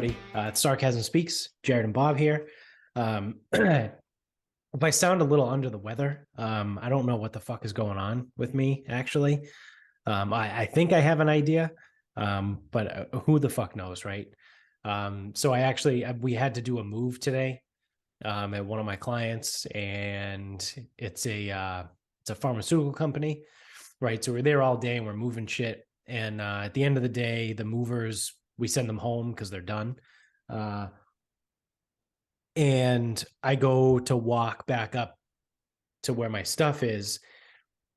everybody. It's Sarcasm Speaks. Jared and Bob here. If I sound a little under the weather, I don't know what the fuck is going on with me, actually. I think I have an idea, but who the fuck knows, right? So we had to do a move today at one of my clients, and it's a pharmaceutical company, right? So we're there all day and we're moving shit. And at the end of the day, the movers, we send them home because they're done. And I go to walk back up to where my stuff is.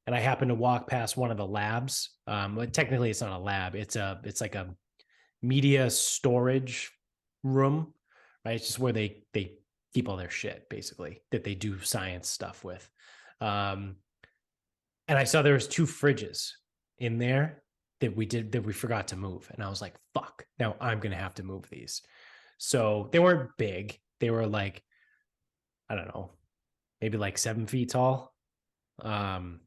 And I happen to walk past one of the labs. But technically it's not a lab. It's like a media storage room, right? It's just where they keep all their shit, basically, that they do science stuff with. And I saw there was 2 fridges in there that we forgot to move. And I was like, fuck, now I'm going to have to move these. So they weren't big. They were like, I don't know, maybe like 7 feet tall. And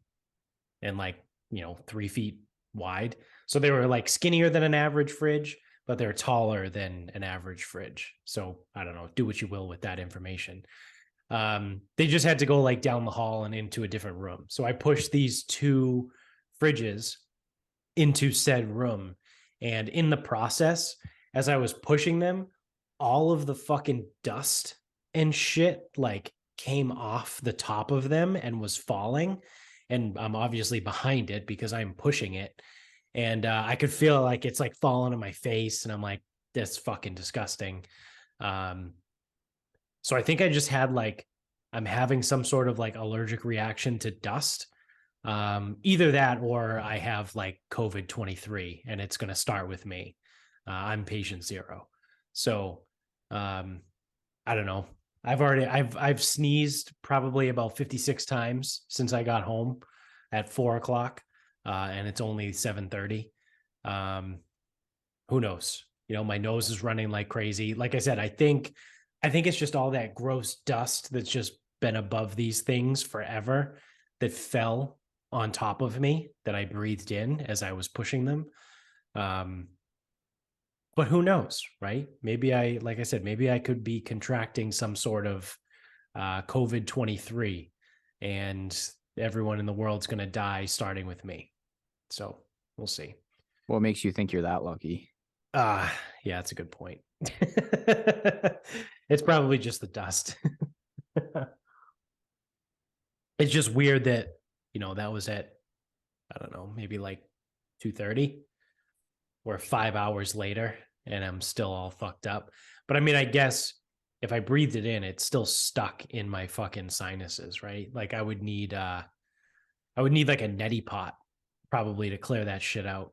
like, 3 feet wide. So they were like skinnier than an average fridge, but they're taller than an average fridge. So I don't know, do what you will with that information. They just had to go like down the hall and into a different room. So I pushed these 2 fridges into said room. And in the process, as I was pushing them, all of the fucking dust and shit like came off the top of them and was falling. And I'm obviously behind it because I'm pushing it. And I could feel like it's like falling on my face. And I'm like, that's fucking disgusting. So I think I just had I'm having some sort of like allergic reaction to dust. Either that or I have like COVID-23 and it's going to start with me. I'm patient 0. So I don't know. I've sneezed probably about 56 times since I got home at 4:00. And it's only 7:30. Who knows? My nose is running like crazy. Like I said, I think it's just all that gross dust that's just been above these things forever that fell on top of me that I breathed in as I was pushing them. But who knows, right? Maybe like I said, maybe I could be contracting some sort of COVID-23 and everyone in the world's going to die starting with me. So we'll see. What makes you think you're that lucky? Yeah, that's a good point. It's probably just the dust. It's just weird that, that was at, I don't know, maybe like 2:30 or 5 hours later and I'm still all fucked up. But I mean, I guess if I breathed it in, it's still stuck in my fucking sinuses, right? Like I would need like a neti pot probably to clear that shit out.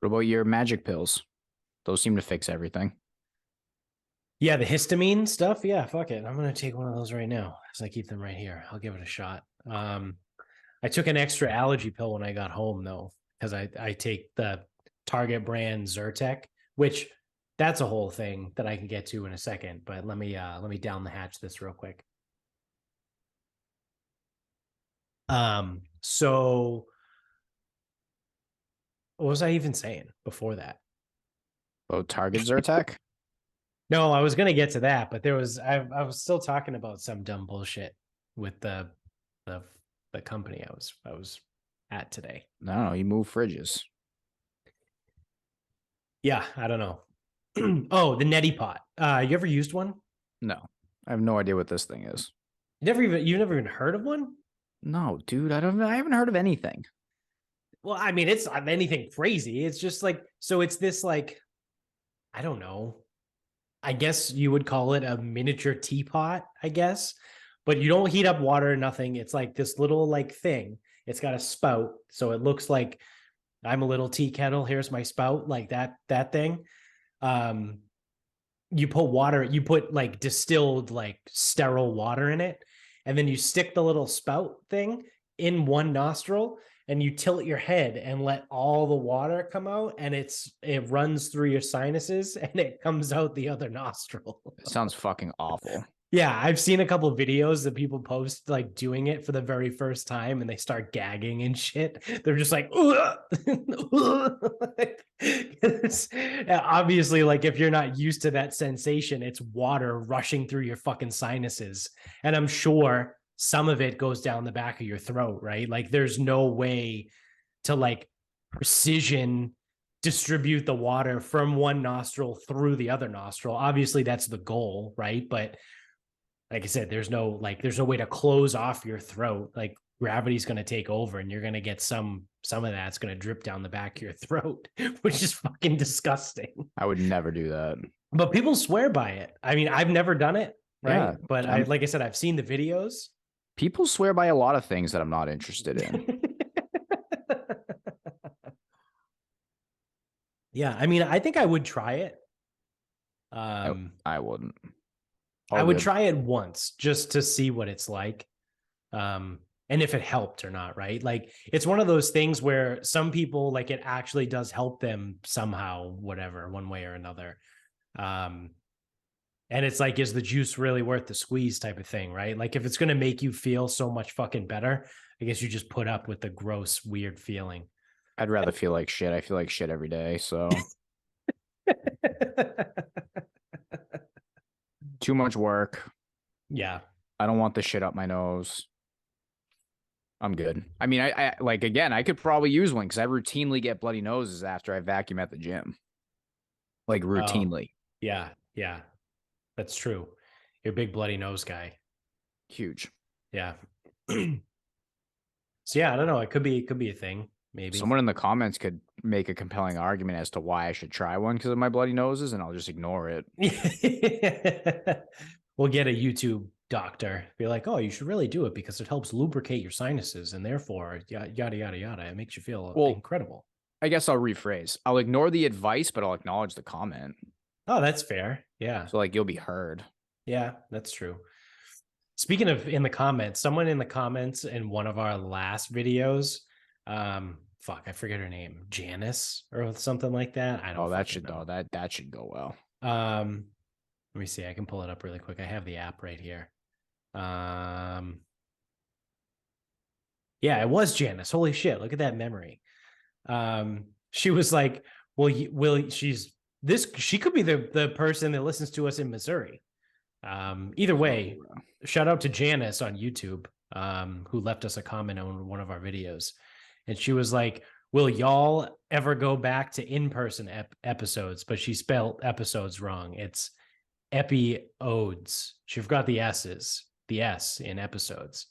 What about your magic pills? Those seem to fix everything. Yeah, the histamine stuff. Yeah, fuck it. I'm going to take one of those right now as I keep them right here. I'll give it a shot. I took an extra allergy pill when I got home, though, because I take the Target brand Zyrtec, which that's a whole thing that I can get to in a second. But let me down the hatch this real quick. So what was I even saying before that? Oh, Target Zyrtec? No, I was going to get to that, but I was still talking about some dumb bullshit with the company I was at today. No, you move fridges. Yeah, I don't know. Oh, the neti pot. You ever used one? No, I have no idea what this thing is. You've never even heard of one? No, dude, I haven't heard of anything. Well, I mean, it's not anything crazy. It's just like, so it's this like, I don't know. I guess you would call it a miniature teapot, I guess, but you don't heat up water or nothing. It's like this little like thing. It's got a spout. So it looks like I'm a little tea kettle. Here's my spout, like that thing. You put like distilled, like sterile water in it. And then you stick the little spout thing in one nostril and you tilt your head and let all the water come out and it runs through your sinuses and it comes out the other nostril. It sounds fucking awful. Yeah, I've seen a couple of videos that people post like doing it for the very first time and they start gagging and shit. They're just like, Obviously, like if you're not used to that sensation, it's water rushing through your fucking sinuses. And I'm sure some of it goes down the back of your throat, right? Like there's no way to like precision distribute the water from one nostril through the other nostril. Obviously, that's the goal, right? But like I said, there's no way to close off your throat. Like gravity's going to take over and you're going to get some of that's going to drip down the back of your throat, which is fucking disgusting. I would never do that. But people swear by it. I mean, I've never done it, right? Yeah, But I like I said, I've seen the videos. People swear by a lot of things that I'm not interested in. Yeah, I mean, I think I would try it. I wouldn't. I would try it once just to see what it's like. And if it helped or not, right? Like it's one of those things where some people like it actually does help them somehow, whatever, one way or another. And it's like, is the juice really worth the squeeze type of thing, right? Like if it's going to make you feel so much fucking better, I guess you just put up with the gross, weird feeling. I'd rather feel like shit. I feel like shit every day. So too much work. Yeah. I don't want the shit up my nose. I'm good. I mean, I like, again, I could probably use one because I routinely get bloody noses after I vacuum at the gym. Like routinely. Yeah. Yeah. That's true. You're a big bloody nose guy. Huge. Yeah. So yeah, I don't know. It could be a thing. Maybe someone in the comments could make a compelling argument as to why I should try one because of my bloody noses, and I'll just ignore it. We'll get a YouTube doctor. Be like, oh, you should really do it because it helps lubricate your sinuses, and therefore, yada yada yada. It makes you feel incredible. I guess I'll rephrase. I'll ignore the advice, but I'll acknowledge the comment. Oh, that's fair. Yeah. So like you'll be heard. Yeah, that's true. Speaking of in the comments, someone in the comments in one of our last videos, fuck, I forget her name, Janice or something like that. I don't. Oh, that should go well. Let me see. I can pull it up really quick. I have the app right here. Yeah, it was Janice. Holy shit! Look at that memory. She was like, "Well, she's this. She could be the person that listens to us in Missouri." Either way, shout out to Janice on YouTube, who left us a comment on one of our videos. And she was like, will y'all ever go back to in-person episodes? But she spelled episodes wrong. It's epi-odes. She forgot the S in episodes.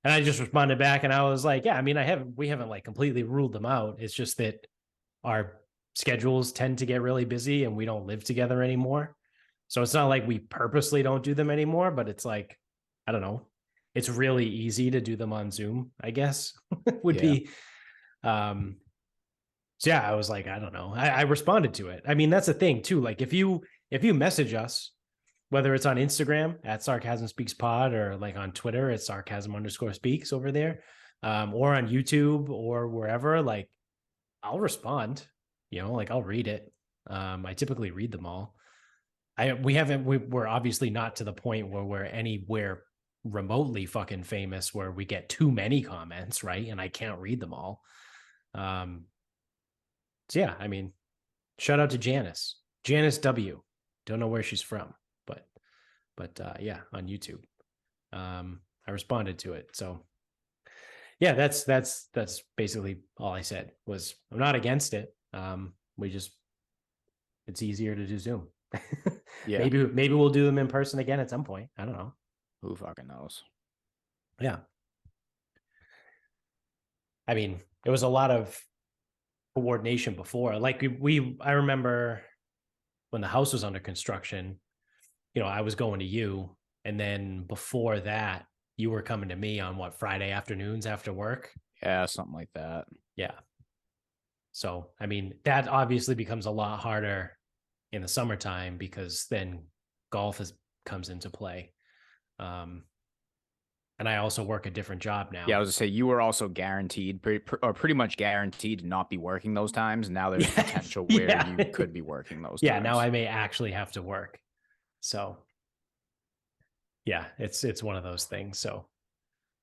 And I just responded back and I was like, yeah, I mean, we haven't like completely ruled them out. It's just that our schedules tend to get really busy and we don't live together anymore. So it's not like we purposely don't do them anymore, but it's like, I don't know. It's really easy to do them on Zoom, I guess, would be. So yeah, I was like, I don't know. I responded to it. I mean, that's the thing too. Like if you message us, whether it's on Instagram at Sarcasm Speaks Pod or like on Twitter, it's Sarcasm_speaks over there, or on YouTube or wherever, like I'll respond, like I'll read it. I typically read them all. We're obviously not to the point where we're anywhere remotely fucking famous where we get too many comments, right? And I can't read them all. So yeah, I mean, shout out to Janice W. Don't know where she's from, but yeah, on YouTube. I responded to it. So yeah, that's basically all I said was I'm not against it. It's easier to do Zoom. Yeah. Maybe we'll do them in person again at some point. I don't know. Who fucking knows? Yeah. I mean, it was a lot of coordination before. Like I remember when the house was under construction, I was going to you. And then before that, you were coming to me on Friday afternoons after work? Yeah, something like that. Yeah. So, I mean, that obviously becomes a lot harder in the summertime because then golf comes into play. And I also work a different job now. Yeah, I was gonna say you were also guaranteed, pretty much guaranteed to not be working those times. Now there's potential where you could be working those times. Yeah, now I may actually have to work. So yeah, it's one of those things. So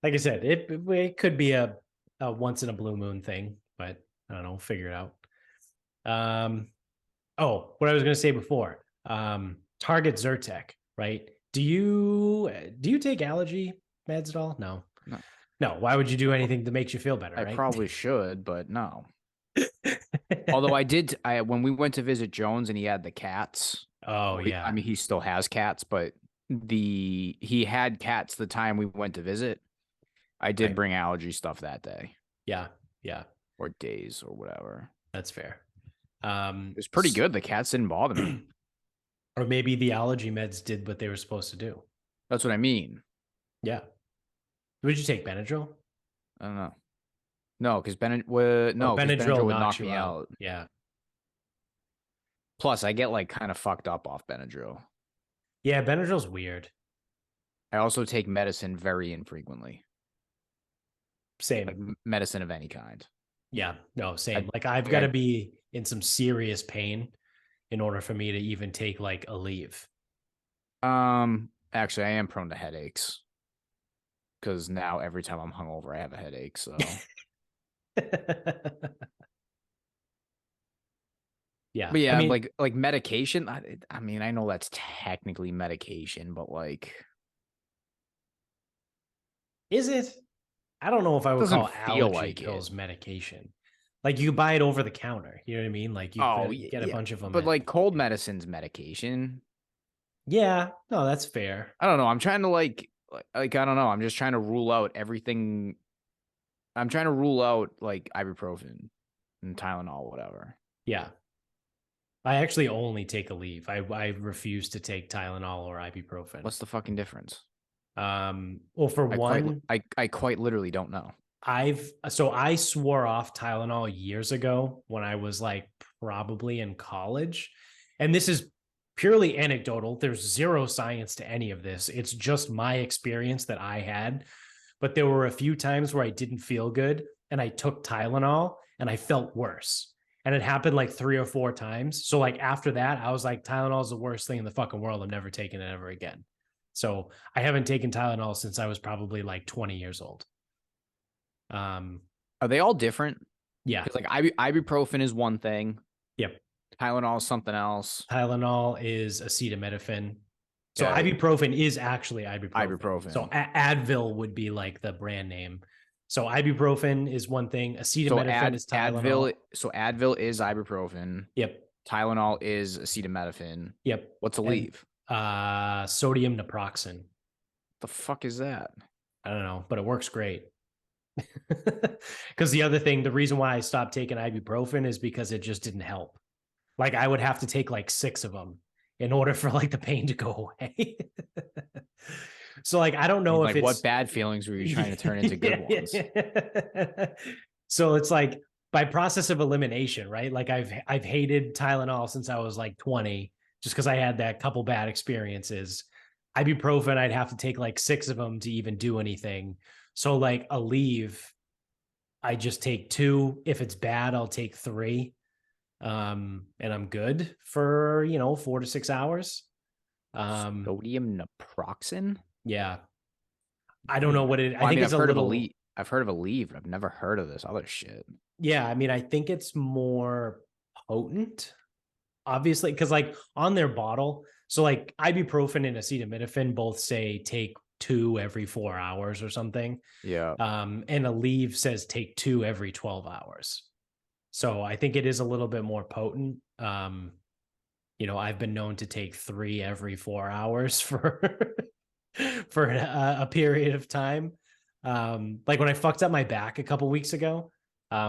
like I said, it could be a once in a blue moon thing, but I don't know, figure it out. Oh, what I was going to say before. Target Zyrtec, right? Do you take allergy meds at all? No. No. No. Why would you do anything that makes you feel better, I right? probably should, but no. Although when we went to visit Jones and he had the cats. Oh Well, yeah. I mean, he still has cats, but he had cats the time we went to visit. I did Right. bring allergy stuff that day. Yeah. Yeah. Or days or whatever. That's fair. It was pretty good. The cats didn't bother me. Or maybe the allergy meds did what they were supposed to do. That's what I mean. Yeah. Would you take Benadryl? I don't know. No, because Benadryl would knock me out. Yeah. Plus, I get like kind of fucked up off Benadryl. Yeah, Benadryl's weird. I also take medicine very infrequently. Same. Like medicine of any kind. Yeah, no, same. Like I've got to be in some serious pain in order for me to even take like a leave. Actually, I am prone to headaches because now every time I'm hungover, I have a headache. So yeah, but yeah, I mean, like medication. I mean, I know that's technically medication, but like, is it? I don't know if I would doesn't call feel allergy like pills it. medication. Like you buy it over the counter. You know what I mean? Like you Oh get a yeah, bunch of them. but like cold medicine's medication. Yeah, no, that's fair. I don't know. I'm trying to like I don't know. I'm just trying to rule out everything. I'm trying to rule out like ibuprofen and Tylenol, whatever. Yeah. I actually only take a leave. I refuse to take Tylenol or ibuprofen. What's the fucking difference? Well, for one, I quite literally don't know. I swore off Tylenol years ago when I was like probably in college. And this is purely anecdotal. There's zero science to any of this. It's just my experience that I had. But there were a few times where I didn't feel good and I took Tylenol and I felt worse. And it happened like 3 or 4 times. So like after that, I was like, Tylenol is the worst thing in the fucking world. I'm never taking it ever again. So I haven't taken Tylenol since I was probably like 20 years old. Are they all different? Yeah. Like ibuprofen is one thing. Yep. Tylenol is something else. Tylenol is acetaminophen. So ibuprofen is actually ibuprofen. So Advil would be like the brand name. So ibuprofen is one thing. Acetaminophen is Tylenol. Advil is ibuprofen. Yep. Tylenol is acetaminophen. Yep. What's a leave? Sodium naproxen. The fuck is that? I don't know, but it works great. Because the reason why I stopped taking ibuprofen is because it just didn't help. Like I would have to take like 6 of them in order for like the pain to go away. So like I don't know like if it's what bad feelings were you trying to turn into good ones? So it's like by process of elimination, right? Like I've hated Tylenol since I was like 20, just because I had that couple bad experiences. Ibuprofen, I'd have to take like 6 of them to even do anything. So like a leave, I just take 2. If it's bad, I'll take 3. And I'm good for 4 to 6 hours. Sodium naproxen. Yeah, I don't know what it. Well, I mean, it's a little. I've heard of a leave, but I've never heard of this other shit. Yeah, I mean, I think it's more potent, obviously, because like on their bottle, so like ibuprofen and acetaminophen both say take 2 every 4 hours or something. Yeah. And a leave says take 2 every 12 hours. So I think it is a little bit more potent. I've been known to take 3 every 4 hours for for a period of time. Like when I fucked up my back a couple weeks ago,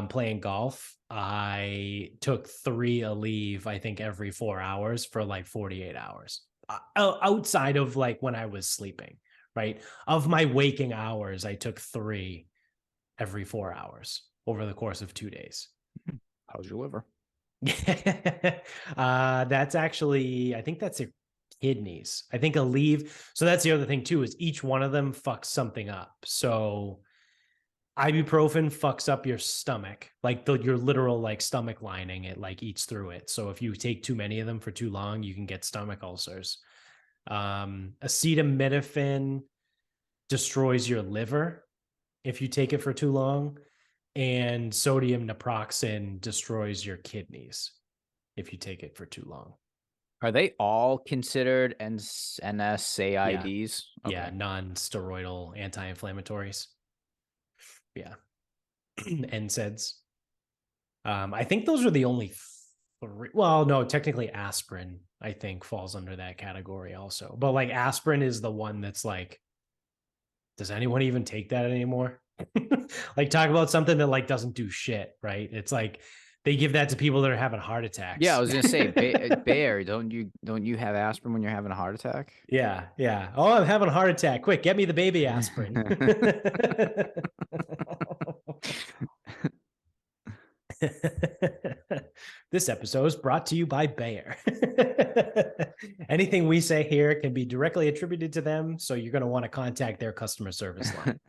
playing golf, I took 3 a leave, I think every 4 hours for like 48 hours outside of like when I was sleeping, right? Of my waking hours, I took 3 every 4 hours over the course of 2 days. How's your liver? That's actually, I think that's your kidneys. I think a leave. So that's the other thing too, is each one of them fucks something up. So ibuprofen fucks up your stomach, like your literal like stomach lining, it like eats through it. So if you take too many of them for too long, you can get stomach ulcers. Acetaminophen destroys your liver if you take it for too long. And sodium naproxen destroys your kidneys. if you take it for too long. Are they all considered NSAIDs? Yeah, non-steroidal anti-inflammatories. Yeah. NSAIDs. I think those are the only three. Well, no, technically aspirin, I think, falls under that category also. But like aspirin is the one that's like, does anyone even take that anymore? Like talk about something that like doesn't do shit, right? It's like they give that to people that are having heart attacks. Yeah, I was gonna say, Bayer, don't you have aspirin when you're having a heart attack? Yeah, yeah. Oh, I'm having a heart attack. Quick, get me the baby aspirin. This episode is brought to you by Bayer. Anything we say here can be directly attributed to them, so you're going to want to contact their customer service line.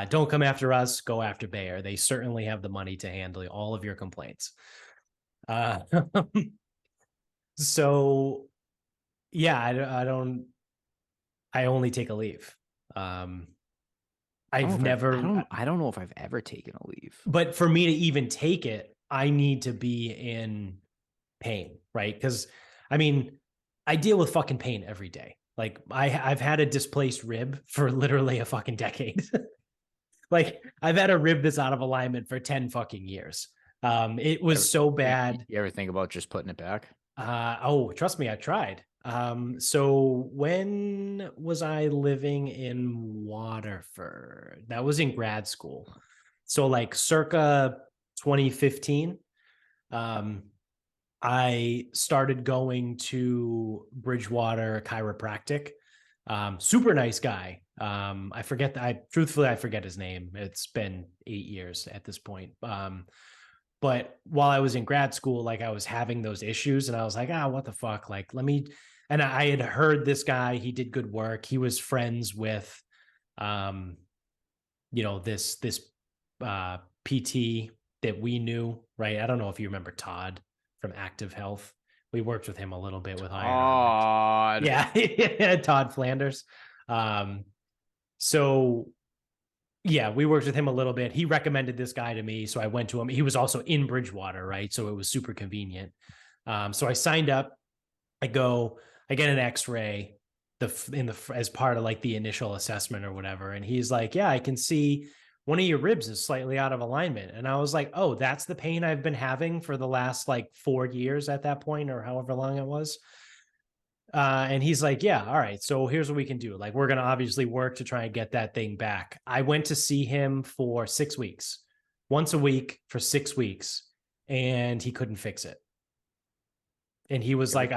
Don't come after us, go after Bayer. They certainly have the money to handle all of your complaints. So, yeah, I only take a leave. I don't know if I've ever taken a leave. But for me to even take it, I need to be in pain, right? Because I mean, I deal with fucking pain every day. Like I've had a displaced rib for literally a fucking decade. Like I've had a rib that's out of alignment for 10 fucking years. It was so bad. You ever think about just putting it back? Oh, trust me, I tried. So when was I living in Waterford? That was in grad school. So like circa 2015, I started going to Bridgewater Chiropractic. Super nice guy. I forget his name. It's been 8 years at this point. But while I was in grad school, like I was having those issues and I was like, what the fuck? Like, and I had heard this guy, he did good work. He was friends with, this PT that we knew, right? I don't know if you remember Todd from Active Health. We worked with him a little bit with iron. Yeah. Todd Flanders. So yeah, we worked with him a little bit. He recommended this guy to me. So I went to him. He was also in Bridgewater, right? So it was super convenient. So I signed up. I get an x-ray as part of like the initial assessment or whatever. And he's like, yeah, I can see one of your ribs is slightly out of alignment. And I was like, oh, that's the pain I've been having for the last like 4 years at that point, or however long it was. And he's like, yeah, all right. So here's what we can do. Like, we're going to obviously work to try and get that thing back. I went to see him for 6 weeks, once a week for 6 weeks, and he couldn't fix it. And he was like,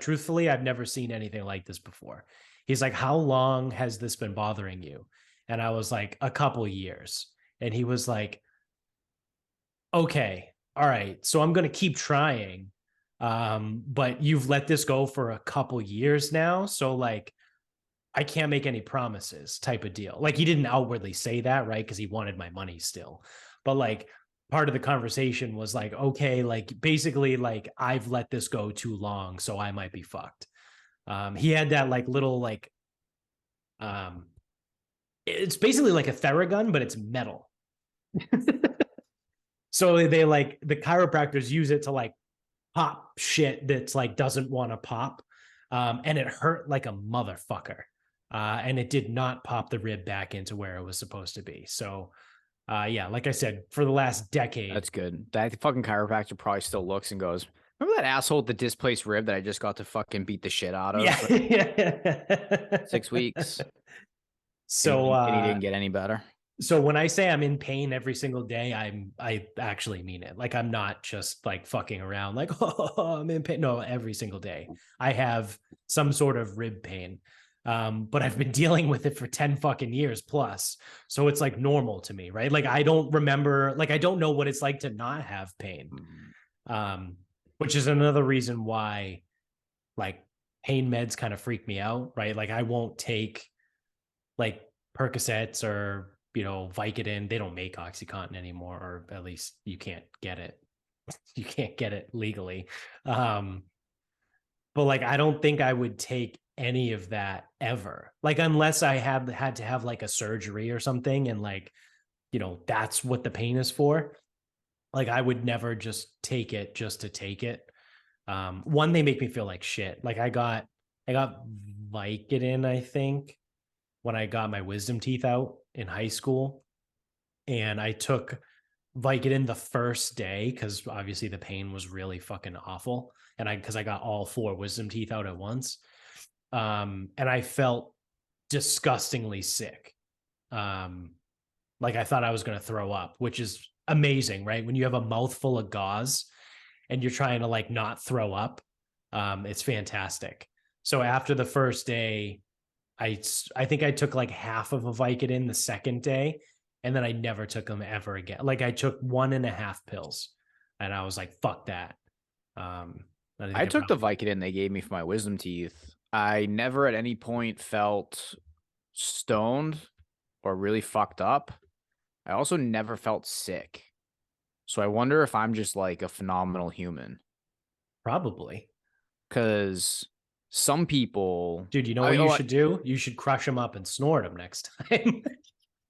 truthfully, I've never seen anything like this before. He's like, how long has this been bothering you? And I was like, a couple years. And he was like, okay, all right. So I'm going to keep trying. But you've let this go for a couple years now. So like, I can't make any promises type of deal. Like he didn't outwardly say that, right? Because he wanted my money still. But like part of the conversation was like, okay, like basically like I've let this go too long, so I might be fucked. He had that like little like, it's basically like a Theragun, but it's metal. So they like the chiropractors use it to like pop shit that's like doesn't want to pop. And it hurt like a motherfucker. And it did not pop the rib back into where it was supposed to be. So yeah, like I said, for the last decade. That's good. That fucking chiropractor probably still looks and goes, remember that asshole with the displaced rib that I just got to fucking beat the shit out of? Yeah. 6 weeks. So and he didn't get any better. So when I say I'm in pain every single day, I actually mean it. Like I'm not just like fucking around like, oh, I'm in pain. No, every single day I have some sort of rib pain. But I've been dealing with it for 10 fucking years plus. So it's like normal to me, right? Like I don't remember, like I don't know what it's like to not have pain. Which is another reason why like pain meds kind of freak me out, right? Like I won't take like Percocets or Vicodin. They don't make OxyContin anymore, or at least you can't get it. You can't get it legally. But like, I don't think I would take any of that ever. Like, unless I had to have like a surgery or something. And like, that's what the pain is for. Like, I would never just take it just to take it. One, they make me feel like shit. Like I got Vicodin, I think, when I got my wisdom teeth out in high school. And I took Vicodin the first day because obviously the pain was really fucking awful. And because I got all four wisdom teeth out at once. And I felt disgustingly sick. Like I thought I was going to throw up, which is amazing, right? When you have a mouthful of gauze and you're trying to like not throw up, it's fantastic. So after the first day, I think I took like half of a Vicodin the second day, and then I never took them ever again. Like I took 1.5 pills, and I was like, "Fuck that." I took the Vicodin they gave me for my wisdom teeth. I never at any point felt stoned or really fucked up. I also never felt sick. So I wonder if I'm just like a phenomenal human. Probably. Because some people, dude. You know what you should do? You should crush them up and snort them next time.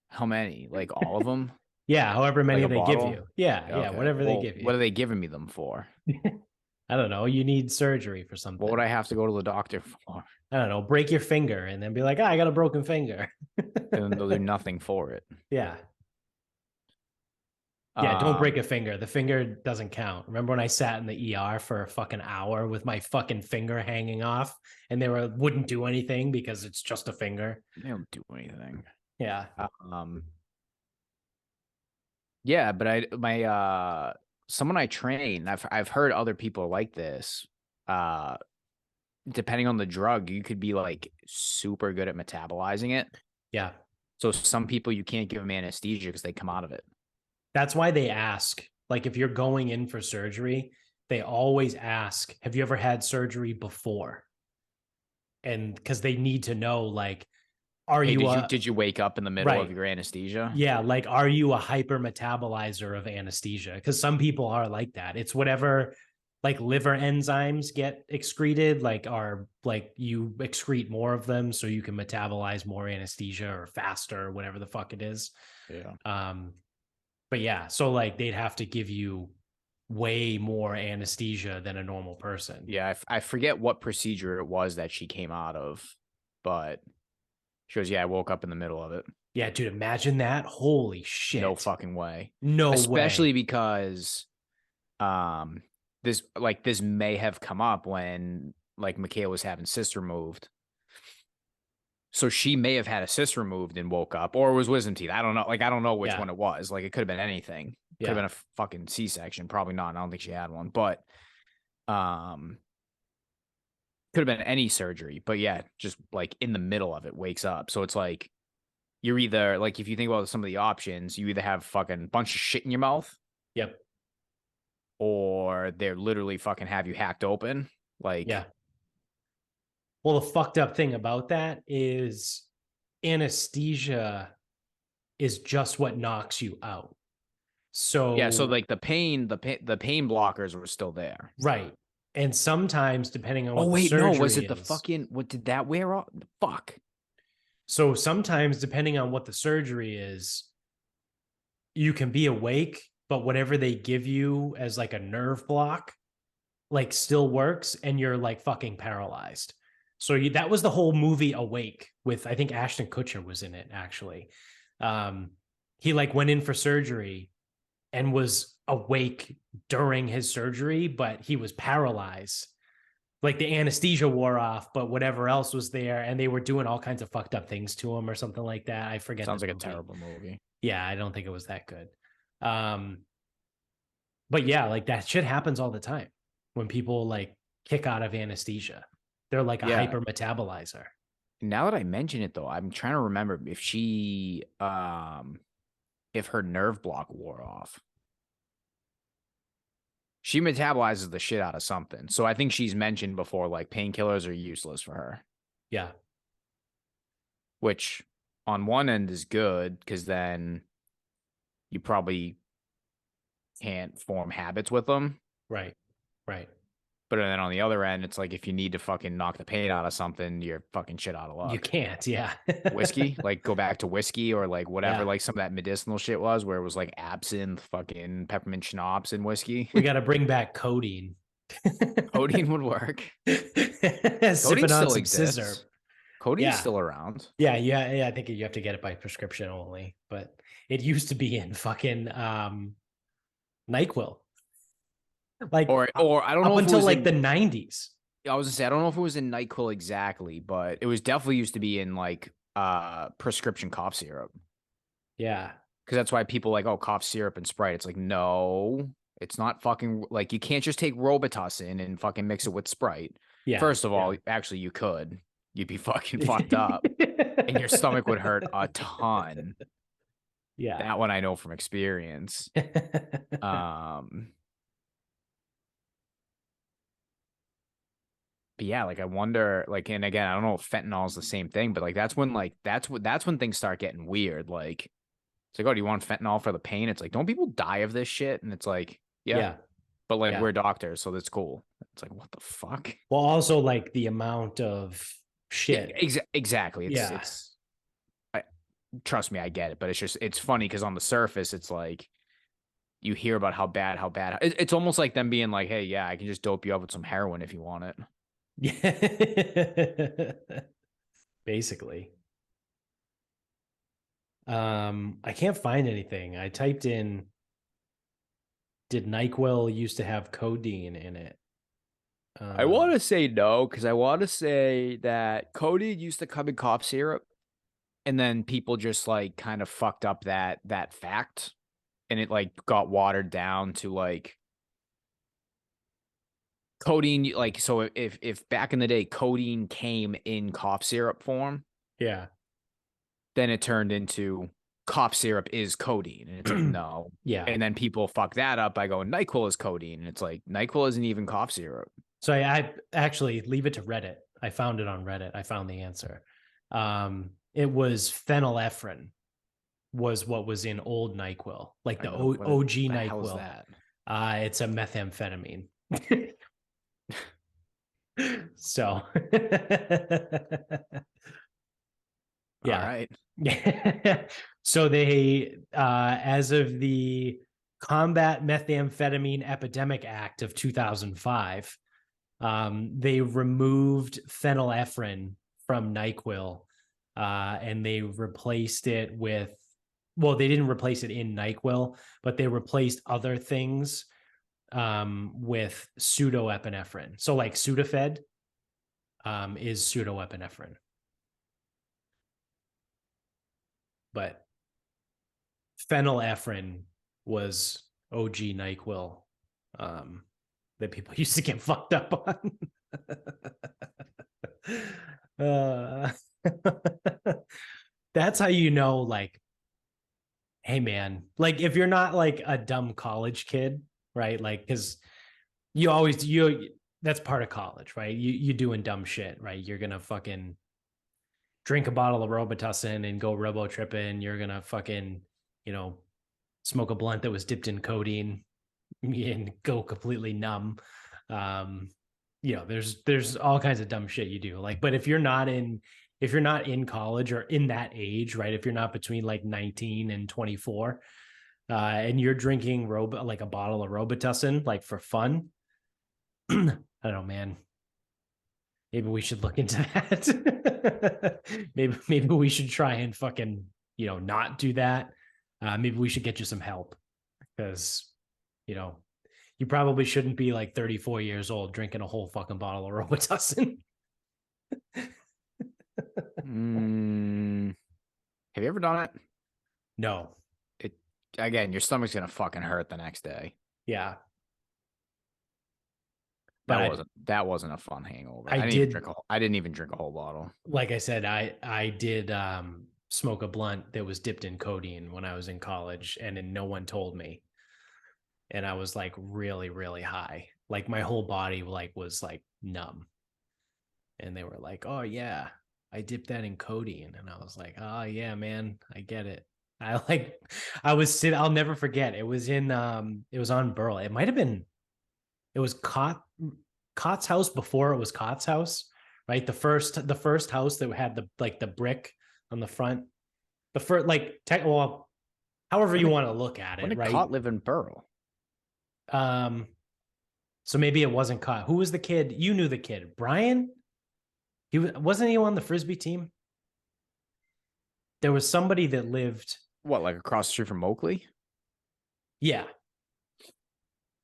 How many? Like all of them? Yeah, however many like they give you. Yeah, okay. yeah, whatever they give you. What are they giving me them for? I don't know. You need surgery for something. What would I have to go to the doctor for? I don't know. Break your finger and then be like, I got a broken finger. And they'll do nothing for it. Yeah. Yeah, don't break a finger. The finger doesn't count. Remember when I sat in the ER for a fucking hour with my fucking finger hanging off and they wouldn't do anything because it's just a finger? They don't do anything. Yeah. Yeah, but someone I train, I've heard other people like this. Depending on the drug, you could be like super good at metabolizing it. Yeah. So some people you can't give them anesthesia because they come out of it. That's why they ask, like, if you're going in for surgery, they always ask, have you ever had surgery before? And because they need to know, like, did you wake up in the middle of your anesthesia? Yeah, like, are you a hyper metabolizer of anesthesia? Because some people are like that. It's whatever, like, liver enzymes get excreted, like you excrete more of them so you can metabolize more anesthesia or faster or whatever the fuck it is. Yeah. But yeah, so like they'd have to give you way more anesthesia than a normal person. Yeah, I forget what procedure it was that she came out of, but she goes, yeah, I woke up in the middle of it. Yeah, dude, imagine that. Holy shit. No fucking way. No Especially way. because this may have come up when like Michaela was having cysts removed. So she may have had a cyst removed and woke up, or it was wisdom teeth. I don't know. Like, I don't know which one it was. Like, it could have been anything. Could have been a fucking C-section. Probably not. I don't think she had one. But could have been any surgery. But yeah, just like in the middle of it, wakes up. So it's like you're either like, if you think about some of the options, you either have fucking bunch of shit in your mouth. Yep. Or they're literally fucking have you hacked open. Like, yeah. Well, the fucked up thing about that is anesthesia is just what knocks you out. So yeah, so like the pain blockers were still there. Right. And sometimes depending on what the surgery was it the fucking, what did that wear off? Fuck. So sometimes depending on what the surgery is, you can be awake, but whatever they give you as like a nerve block, like still works and you're like fucking paralyzed. So that was the whole movie Awake with, I think Ashton Kutcher was in it actually. He like went in for surgery and was awake during his surgery, but he was paralyzed. Like the anesthesia wore off, but whatever else was there, and they were doing all kinds of fucked up things to him or something like that. I forget. Sounds like a terrible movie. Yeah, I don't think it was that good. But yeah, like that shit happens all the time when people like kick out of anesthesia. They're like a hyper metabolizer. Now that I mention it though, I'm trying to remember if she if her nerve block wore off. She metabolizes the shit out of something. So I think she's mentioned before, like, painkillers are useless for her. Yeah. Which on one end is good because then you probably can't form habits with them. Right. Right. But then on the other end, it's like if you need to fucking knock the pain out of something, you're fucking shit out of luck. You can't, yeah. Whiskey, like go back to whiskey or like whatever, like some of that medicinal shit was where it was like absinthe, fucking peppermint schnapps and whiskey. We got to bring back codeine. Codeine would work. Codeine Sipping on still some scissor. exists. Codeine's Yeah. still around. Yeah. I think you have to get it by prescription only, but it used to be in fucking NyQuil, like Or I don't up know if it until was like the in 90s. I was gonna say I don't know if it was in NyQuil exactly, but it was definitely used to be in like prescription cough syrup. Yeah. Because that's why people like, oh, cough syrup and Sprite. It's like, no, it's not fucking like you can't just take Robitussin and fucking mix it with Sprite. Yeah. First of all, Yeah. actually you could. You'd be fucking fucked up and your stomach would hurt a ton. Yeah. That one I know from experience. But yeah, like I wonder, like, and again, I don't know if fentanyl is the same thing, but like that's when things start getting weird. Like it's like, oh, do you want fentanyl for the pain? It's like, don't people die of this shit? And it's like, yeah, Yeah. but like Yeah. we're doctors, so that's cool. It's like, what the fuck? Well, also like the amount of Yeah, shit. exactly. Yeah. I, trust me, I get it, but it's funny because on the surface, it's like you hear about how bad. It's almost like them being like, hey, yeah, I can just dope you up with some heroin if you want it. Yeah. Basically. I can't find anything. I typed in, did NyQuil used to have codeine in it? I want to say no because I want to say that codeine used to come in cough syrup, and then people just like kind of fucked up that fact, and it like got watered down to like codeine. Like so, if back in the day codeine came in cough syrup form, Yeah. then it turned into cough syrup is codeine, and it's like no. Yeah. And then people fuck that up by going NyQuil is codeine, and it's like NyQuil isn't even cough syrup. So I actually leave it to Reddit. I found it on Reddit. I found the answer. It was phenylephrine was what was in old NyQuil, like I the don't know OG the hell is NyQuil. that. It's a methamphetamine. So All yeah. right. So they as of the Combat Methamphetamine Epidemic Act of 2005, they removed phenylephrine from NyQuil, and they replaced it with, well, they didn't replace it in NyQuil, but they replaced other things with pseudoepinephrine. So like Sudafed is pseudoepinephrine. But phenylephrine was OG NyQuil that people used to get fucked up on. uh, that's how you know, like, hey man, like if you're not like a dumb college kid, right? Like, because you that's part of college, right? You doing dumb shit, right? You're gonna fucking drink a bottle of Robitussin and go robo tripping. You're gonna fucking, you know, smoke a blunt that was dipped in codeine and go completely numb. Um, there's all kinds of dumb shit you do. Like, but if you're not in college or in that age, right? If you're not between like 19 and 24, and you're drinking like a bottle of Robitussin, like for fun, I don't know, man. Maybe we should look into that. maybe we should try and fucking, not do that. Maybe we should get you some help because, you probably shouldn't be like 34 years old drinking a whole fucking bottle of Robitussin. Have you ever done it? No. It again, your stomach's gonna fucking hurt the next day. Yeah. That wasn't a fun hangover. I did, I didn't even drink a whole bottle. like I said, I did smoke a blunt that was dipped in codeine when I was in college, and then no one told me. And I was like really, really high. Like my whole body like was like numb. And they were like, "Oh yeah, I dipped that in codeine." And I was like, "Oh yeah, man, I get it." I'll never forget. It was on Burl. It might have been, it was Cott's house before it was Cott's house, right? The first house that had the brick on the front. The first, like, well, however you want to look at When it, did right? Cott live in Burl? Um So maybe it wasn't caught. Who was the kid? You knew the kid, Brian. Wasn't he on the frisbee team? There was somebody that lived. What, like across the street from Oakley? Yeah,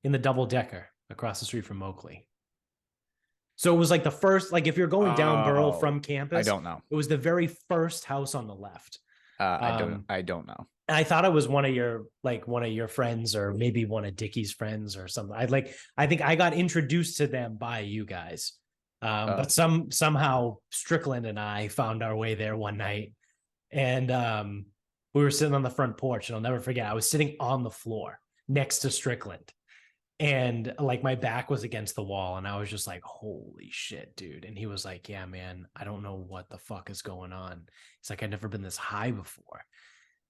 in the double decker across the street from Oakley. So it was like the first, like if you're going down Burl from campus, I don't know. It was the very first house on the left. I don't know. I thought it was one of your friends, or maybe one of Dickie's friends or something. I think I got introduced to them by you guys. But somehow Strickland and I found our way there one night, and we were sitting on the front porch, and I'll never forget. I was sitting on the floor next to Strickland, and like my back was against the wall, and I was just like, holy shit, dude. And he was like, yeah, man, I don't know what the fuck is going on. It's like, I've never been this high before.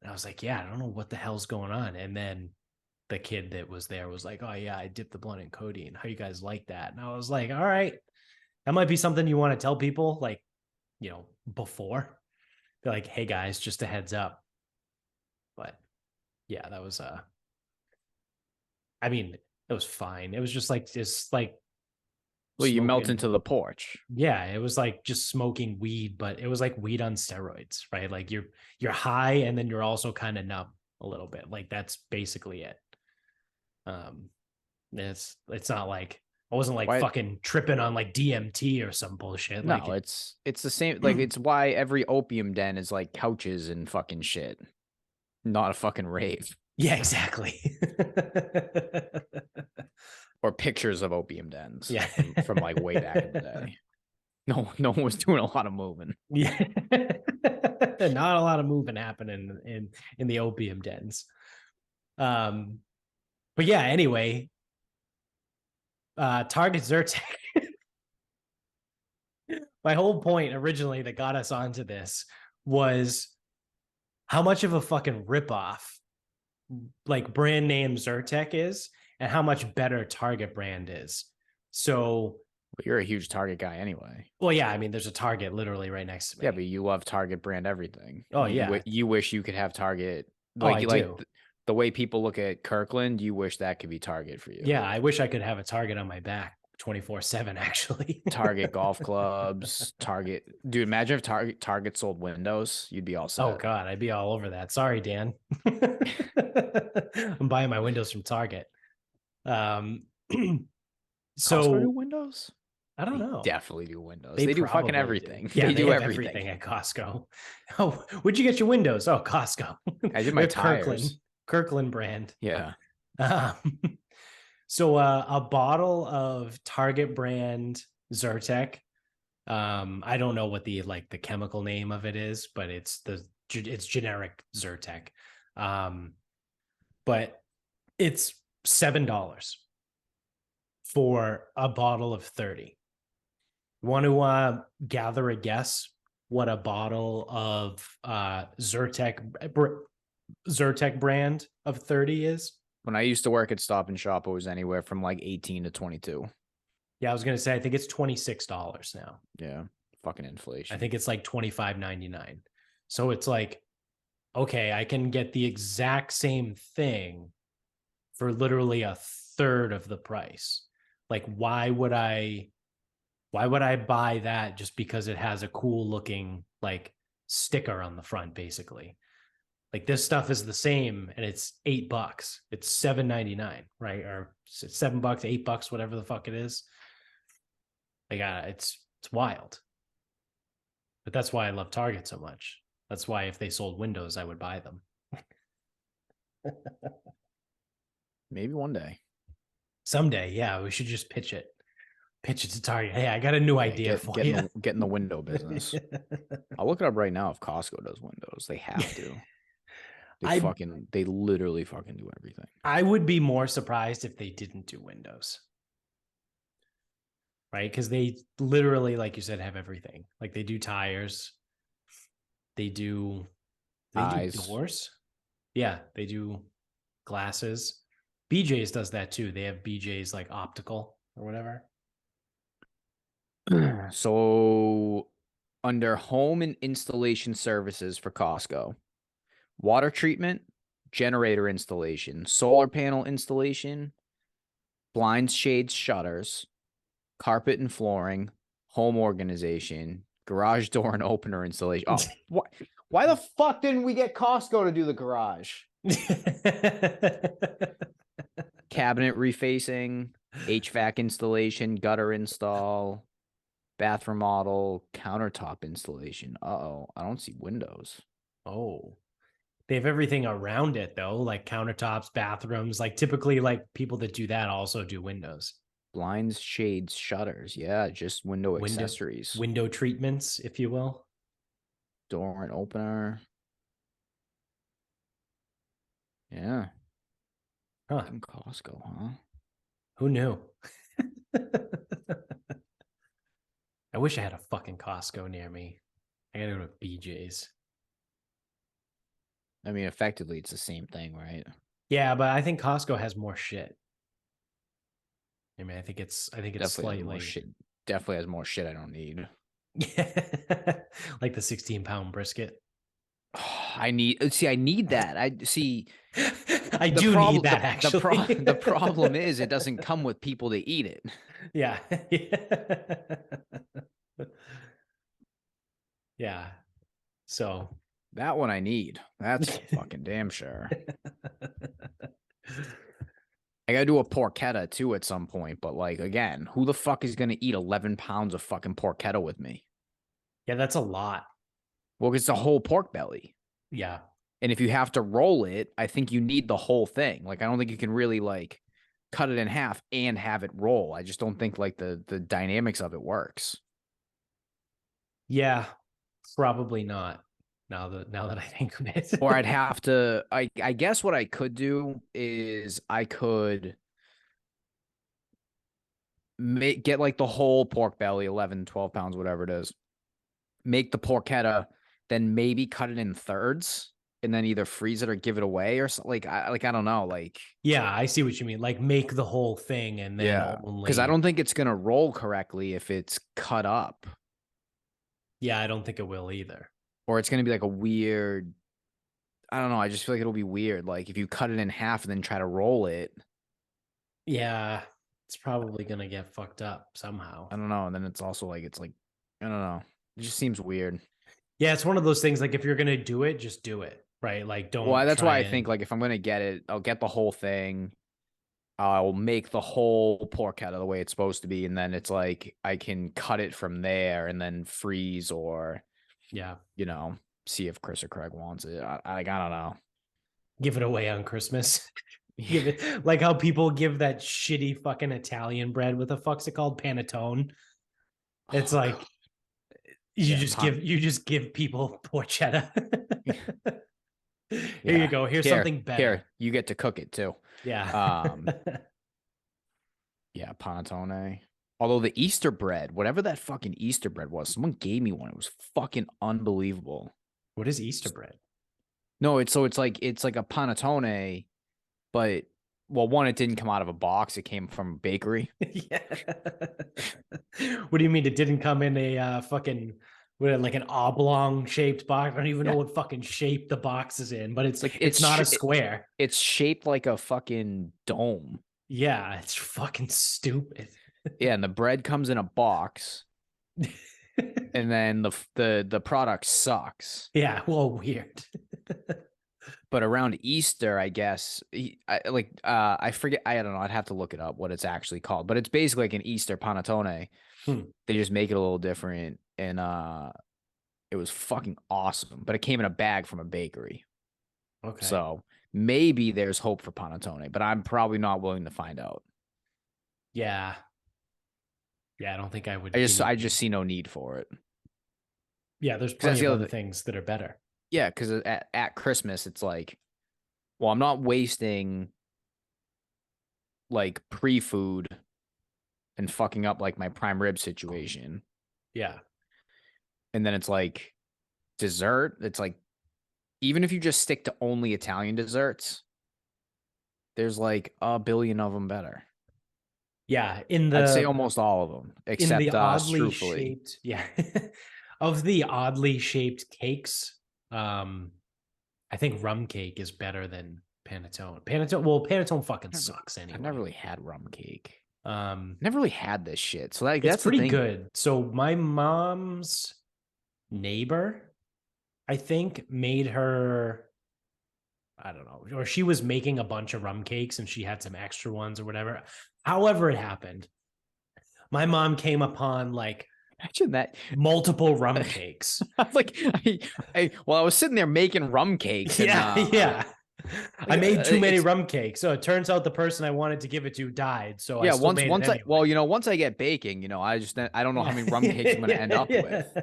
And I was like, yeah, I don't know what the hell's going on. And then the kid that was there was like, oh yeah, I dipped the blunt in codeine. How you guys like that? And I was like, all right, that might be something you want to tell people, like, before. Be like, hey guys, just a heads up. But yeah, that was I mean, it was fine. It was just like well, you melt into the porch. Yeah, it was like just smoking weed, but it was like weed on steroids, right? Like you're high, and then you're also kind of numb a little bit. Like that's basically it. It's not like I wasn't like fucking tripping on like DMT or some bullshit. No, it's the same. Like it's why every opium den is like couches and fucking shit, not a fucking rave. Yeah, exactly. Or pictures of opium dens. Yeah, from like way back in the day. No one was doing a lot of moving. Yeah, not a lot of moving happening in the opium dens. But yeah, anyway, Target Zyrtec. My whole point originally that got us onto this was how much of a fucking ripoff like brand name Zyrtec is, and how much better Target brand is. So you're a huge Target guy anyway. Well, yeah, I mean, there's a Target literally right next to me. Yeah, but you love Target brand everything. Oh, yeah. You wish you could have Target. Like, I do. The way people look at Kirkland, you wish that could be Target for you. Yeah, I wish I could have a Target on my back 24/7, actually. Target golf clubs, Target. Dude, imagine if Target sold windows. You'd be all set. Oh, God, I'd be all over that. Sorry, Dan. I'm buying my windows from Target. So CostCo do windows? I don't know. Definitely do windows. They do fucking everything. Yeah, they do everything at Costco. Oh, where'd you get your windows? Oh, Costco. I did my tires. Kirkland brand. Yeah. So a bottle of Target brand Zyrtec. I don't know what the chemical name of it is, but it's generic Zyrtec. But it's $7 for a bottle of 30. Want to gather a guess what a bottle of Zyrtec brand of 30 is? When I used to work at Stop and Shop, it was anywhere from like 18 to 22. Yeah, I was going to say, I think it's $26 now. Yeah, fucking inflation. I think it's like $25.99. So it's like, okay, I can get the exact same thing for literally a third of the price. Like, why would I buy that just because it has a cool looking like sticker on the front, basically? Like, this stuff is the same, and it's $8. It's $7.99, right? Or $7, $8, whatever the fuck it is. Like, it's wild. But that's why I love Target so much. That's why if they sold windows, I would buy them. Maybe one day. Someday, yeah, we should just pitch it. Pitch it to Target. Hey, I got a new idea for you. Get in the window business. I'll look it up right now if Costco does windows. They have to. They literally fucking do everything. I would be more surprised if they didn't do windows. Right? Because they literally, like you said, have everything. Like, they do tires. They do doors. Yeah, they do glasses. BJ's does that too. They have BJ's like optical or whatever. So under home and installation services for Costco, water treatment, generator installation, solar panel installation, blinds, shades, shutters, carpet and flooring, home organization, garage door and opener installation. Oh, why the fuck didn't we get Costco to do the garage? Cabinet refacing, HVAC installation, gutter install, bathroom model, countertop installation. Uh-oh, I don't see windows. Oh, they have everything around it though, like countertops, bathrooms. Like typically, like people that do that also do windows. Blinds, shades, shutters. Yeah, just window accessories. Window treatments, if you will. Door and opener. Yeah. Huh. Fucking Costco, huh? Who knew? I wish I had a fucking Costco near me. I gotta go to BJ's. I mean, effectively, it's the same thing, right? Yeah, but I think Costco has more shit. I mean, I think it's Definitely slightly has more shit. Definitely has more shit I don't need. like the 16-pound brisket. I need that. I see. I do need that actually. The problem is it doesn't come with people to eat it. Yeah. Yeah. So that one I need. That's fucking damn sure. I gotta do a porchetta too at some point, but like again, who the fuck is gonna eat 11 pounds of fucking porchetta with me? Yeah, that's a lot. Well, it's a whole pork belly. Yeah. And if you have to roll it, I think you need the whole thing. Like, I don't think you can really like cut it in half and have it roll. I just don't think like the dynamics of it works. Yeah, probably not. Now that I think of it. Or I'd have to I guess what I could do is I could get like the whole pork belly, 11, 12 pounds, whatever it is. Make the porchetta, then maybe cut it in thirds and then either freeze it or give it away or something. I don't know. Like, yeah, I see what you mean. Like make the whole thing and then because I don't think it's gonna roll correctly if it's cut up. Yeah, I don't think it will either. Or it's gonna be like a weird. I don't know. I just feel like it'll be weird. Like if you cut it in half and then try to roll it. Yeah, it's probably gonna get fucked up somehow. I don't know. And then it's also like I don't know. It just seems weird. Yeah, it's one of those things. Like if you're gonna do it, just do it. Right? Like don't. Well, that's why I think like if I'm gonna get it, I'll get the whole thing. I'll make the whole porchetta the way it's supposed to be, and then it's like I can cut it from there and then freeze or, yeah, see if Chris or Craig wants it. I don't know. Give it away on Christmas. Give it like how people give that shitty fucking Italian bread. What the fuck's it called? Panettone. It's like you just give people porchetta. Here you go. Here's something better. Here, you get to cook it too. Yeah. Yeah, panettone. Although the Easter bread, whatever that fucking Easter bread was, someone gave me one. It was fucking unbelievable. What is Easter bread? No, it's like a panettone, but one, it didn't come out of a box. It came from a bakery. Yeah. What do you mean it didn't come in a fucking like an oblong shaped box? I don't even know what fucking shape the box is in, but it's like it's not a square. It's shaped like a fucking dome. Yeah, it's fucking stupid. Yeah, and the bread comes in a box. And then the product sucks. Yeah, well, weird. But around Easter, I guess, I forget. I don't know. I'd have to look it up what it's actually called. But it's basically like an Easter panettone. They just make it a little different, and it was fucking awesome. But it came in a bag from a bakery. Okay. So maybe there's hope for panettone, but I'm probably not willing to find out. Yeah. Yeah, I don't think I would. I just see no need for it. Yeah, there's plenty of other things that are better. Yeah, because at Christmas, it's like, well, I'm not wasting like pre-food and fucking up like my prime rib situation. Yeah. And then it's like dessert. It's like, even if you just stick to only Italian desserts, there's like a billion of them better. Yeah, I'd say almost all of them, except in the oddly Strufoli. shaped. Yeah, of the oddly shaped cakes, I think rum cake is better than Panettone. Well, Panettone fucking sucks anyway. I've never really had rum cake. Um, Never really had this shit. So like it's that's the pretty thing. good. So my mom's neighbor, I think, made her, I don't know, or she was making a bunch of rum cakes and she had some extra ones or whatever. However it happened, my mom came upon like Imagine that. multiple rum cakes. Like, I was sitting there making rum cakes. And, Yeah. I made too many it's- rum cakes. So it turns out the person I wanted to give it to died. So I yeah, still made it anyway. once I get baking, I don't know how many rum cakes I'm going to end up with.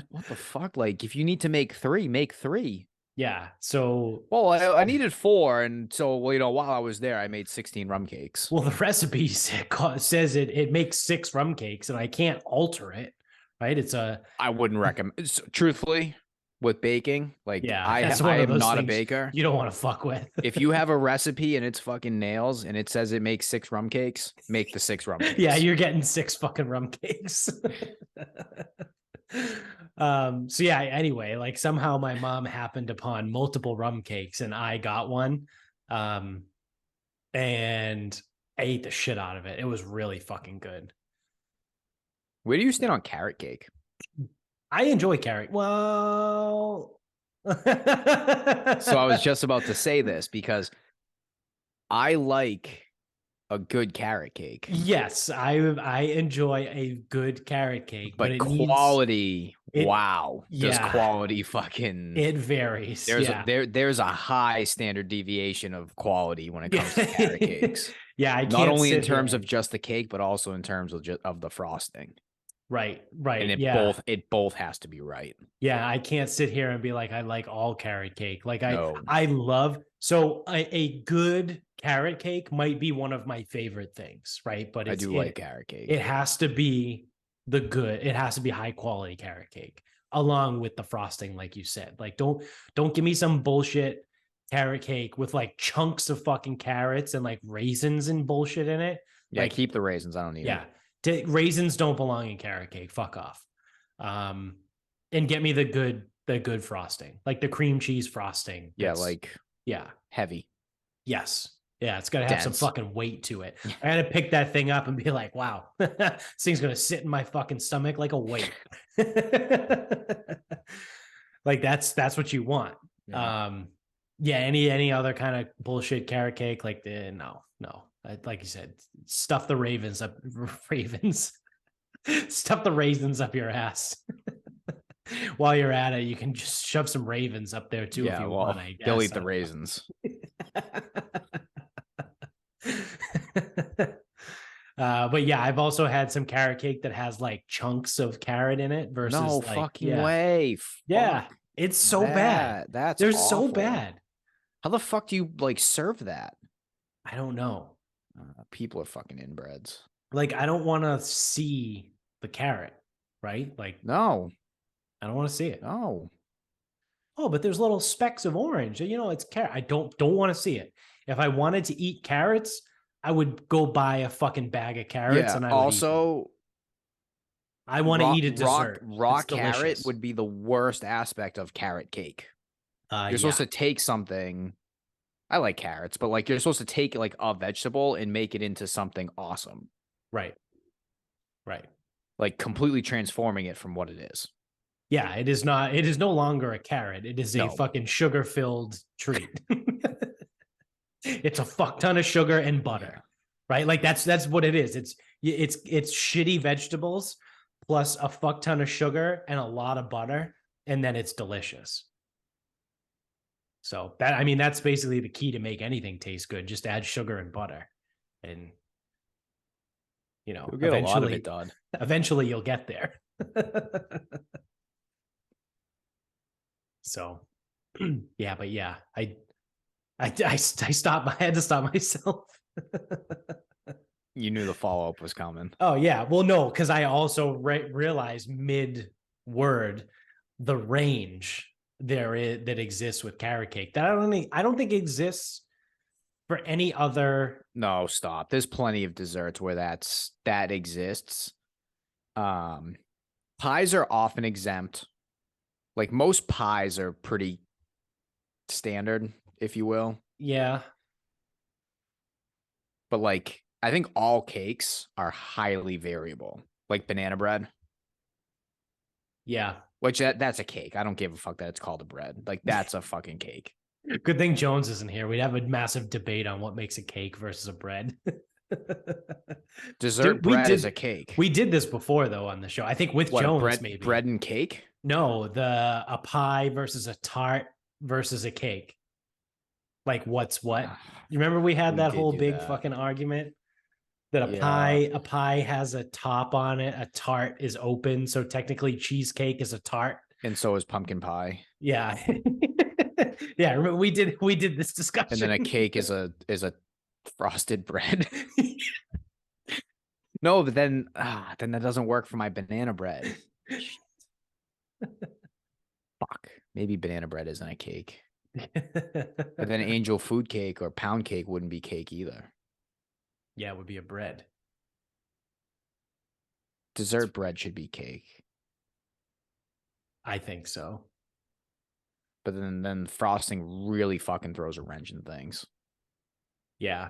What the fuck? Like, if you need to make 3, make 3. Yeah. So, Well, I needed 4, and so while I was there, I made 16 rum cakes. well, the recipe says it makes 6 rum cakes, and I can't alter it. Right? I wouldn't recommend. Truthfully, with baking, like yeah. I That's one of am those not a things baker. you don't want to fuck with. If you have a recipe and it's fucking nails and it says it makes 6 rum cakes, make the 6 rum cakes. Yeah, you're getting 6 fucking rum cakes. So yeah, anyway, like somehow my mom happened upon multiple rum cakes and I got one. And I ate the shit out of it. It was really fucking good. Where do you stand on carrot cake? I enjoy carrot. Well, So I was just about to say this because I like a good carrot cake. Yes, I enjoy a good carrot cake, but it quality, needs, wow, does yeah, quality fucking it varies. There's a high standard deviation of quality when it comes to carrot cakes. Yeah, I can't not only in sit terms here. of just the cake, but also in terms of the frosting. Right. And yeah. it both has to be right. Yeah, I can't sit here and be like, I like all carrot cake. Like No. I love, so a good carrot cake might be one of my favorite things, right? But I do like carrot cake. It has to be it has to be high quality carrot cake along with the frosting, like you said. Like don't give me some bullshit carrot cake with like chunks of fucking carrots and like raisins and bullshit in it. Yeah, like, keep the raisins. I don't need them. Raisins don't belong in carrot cake. Fuck off. And get me the good frosting, like the cream cheese frosting. Yeah, like heavy. Yes. Yeah, it's got to have some fucking weight to it. I got to pick that thing up and be like, wow, this thing's going to sit in my fucking stomach like a weight. Like that's what you want. Yeah. Any other kind of bullshit carrot cake? Like no. Like you said, stuff the stuff the raisins up your ass. While you're at it, you can just shove some ravens up there too if you want. I guess they'll eat the raisins. But yeah, I've also had some carrot cake that has like chunks of carrot in it versus no fucking way. Yeah, it's so bad. They're awful. So bad. How the fuck do you like serve that? I don't know. People are fucking inbreds. Like I don't want to see the carrot, right? Like no, I don't want to see it. No. Oh, but there's little specks of orange. It's carrot. I don't want to see it. If I wanted to eat carrots, I would go buy a fucking bag of carrots. And I want to eat a dessert. Raw carrot would be the worst aspect of carrot cake. You're supposed to take something. I like carrots, but like you're supposed to take like a vegetable and make it into something awesome. Right. Like completely transforming it from what it is. Yeah, it is not. It is no longer a carrot. It is a fucking sugar-filled treat. It's a fuck ton of sugar and butter, right? Like that's what it is. It's shitty vegetables plus a fuck ton of sugar and a lot of butter, and then it's delicious. So that's basically the key to make anything taste good. Just add sugar and butter, and you'll get a lot of it done. Eventually, you'll get there. So, yeah, but yeah, I stopped. I had to stop myself. You knew the follow-up was coming. Oh yeah, well no, because I also realized mid-word the range that exists with carrot cake that I don't think exists for any other. No, stop. There's plenty of desserts where that exists. Pies are often exempt. Like most pies are pretty standard, if you will. Yeah. But like, I think all cakes are highly variable. Like banana bread, Yeah. which that's a cake. I don't give a fuck that it's called a bread. Like that's a fucking cake. Good thing Jones isn't here. We'd have a massive debate on what makes a cake versus a bread. Dessert Dude, we bread is a did cake. we did this before though on the show. I think with What, a Jones bread maybe. bread and cake? No, a pie versus a tart versus a cake. Like what's what? You remember we had We that did whole do big that. fucking argument that Yeah. a pie has a top on it, a tart is open, so technically cheesecake is a tart. And so is pumpkin pie. Yeah. Yeah, remember we did this And then a discussion. cake is a frosted bread. No, but then that doesn't work for my banana bread. Fuck. Maybe banana bread isn't a cake. But then angel food cake or pound cake wouldn't be cake either. Yeah, it would be a bread. Dessert bread should be cake. I think so. But then frosting really fucking throws a wrench in things. Yeah.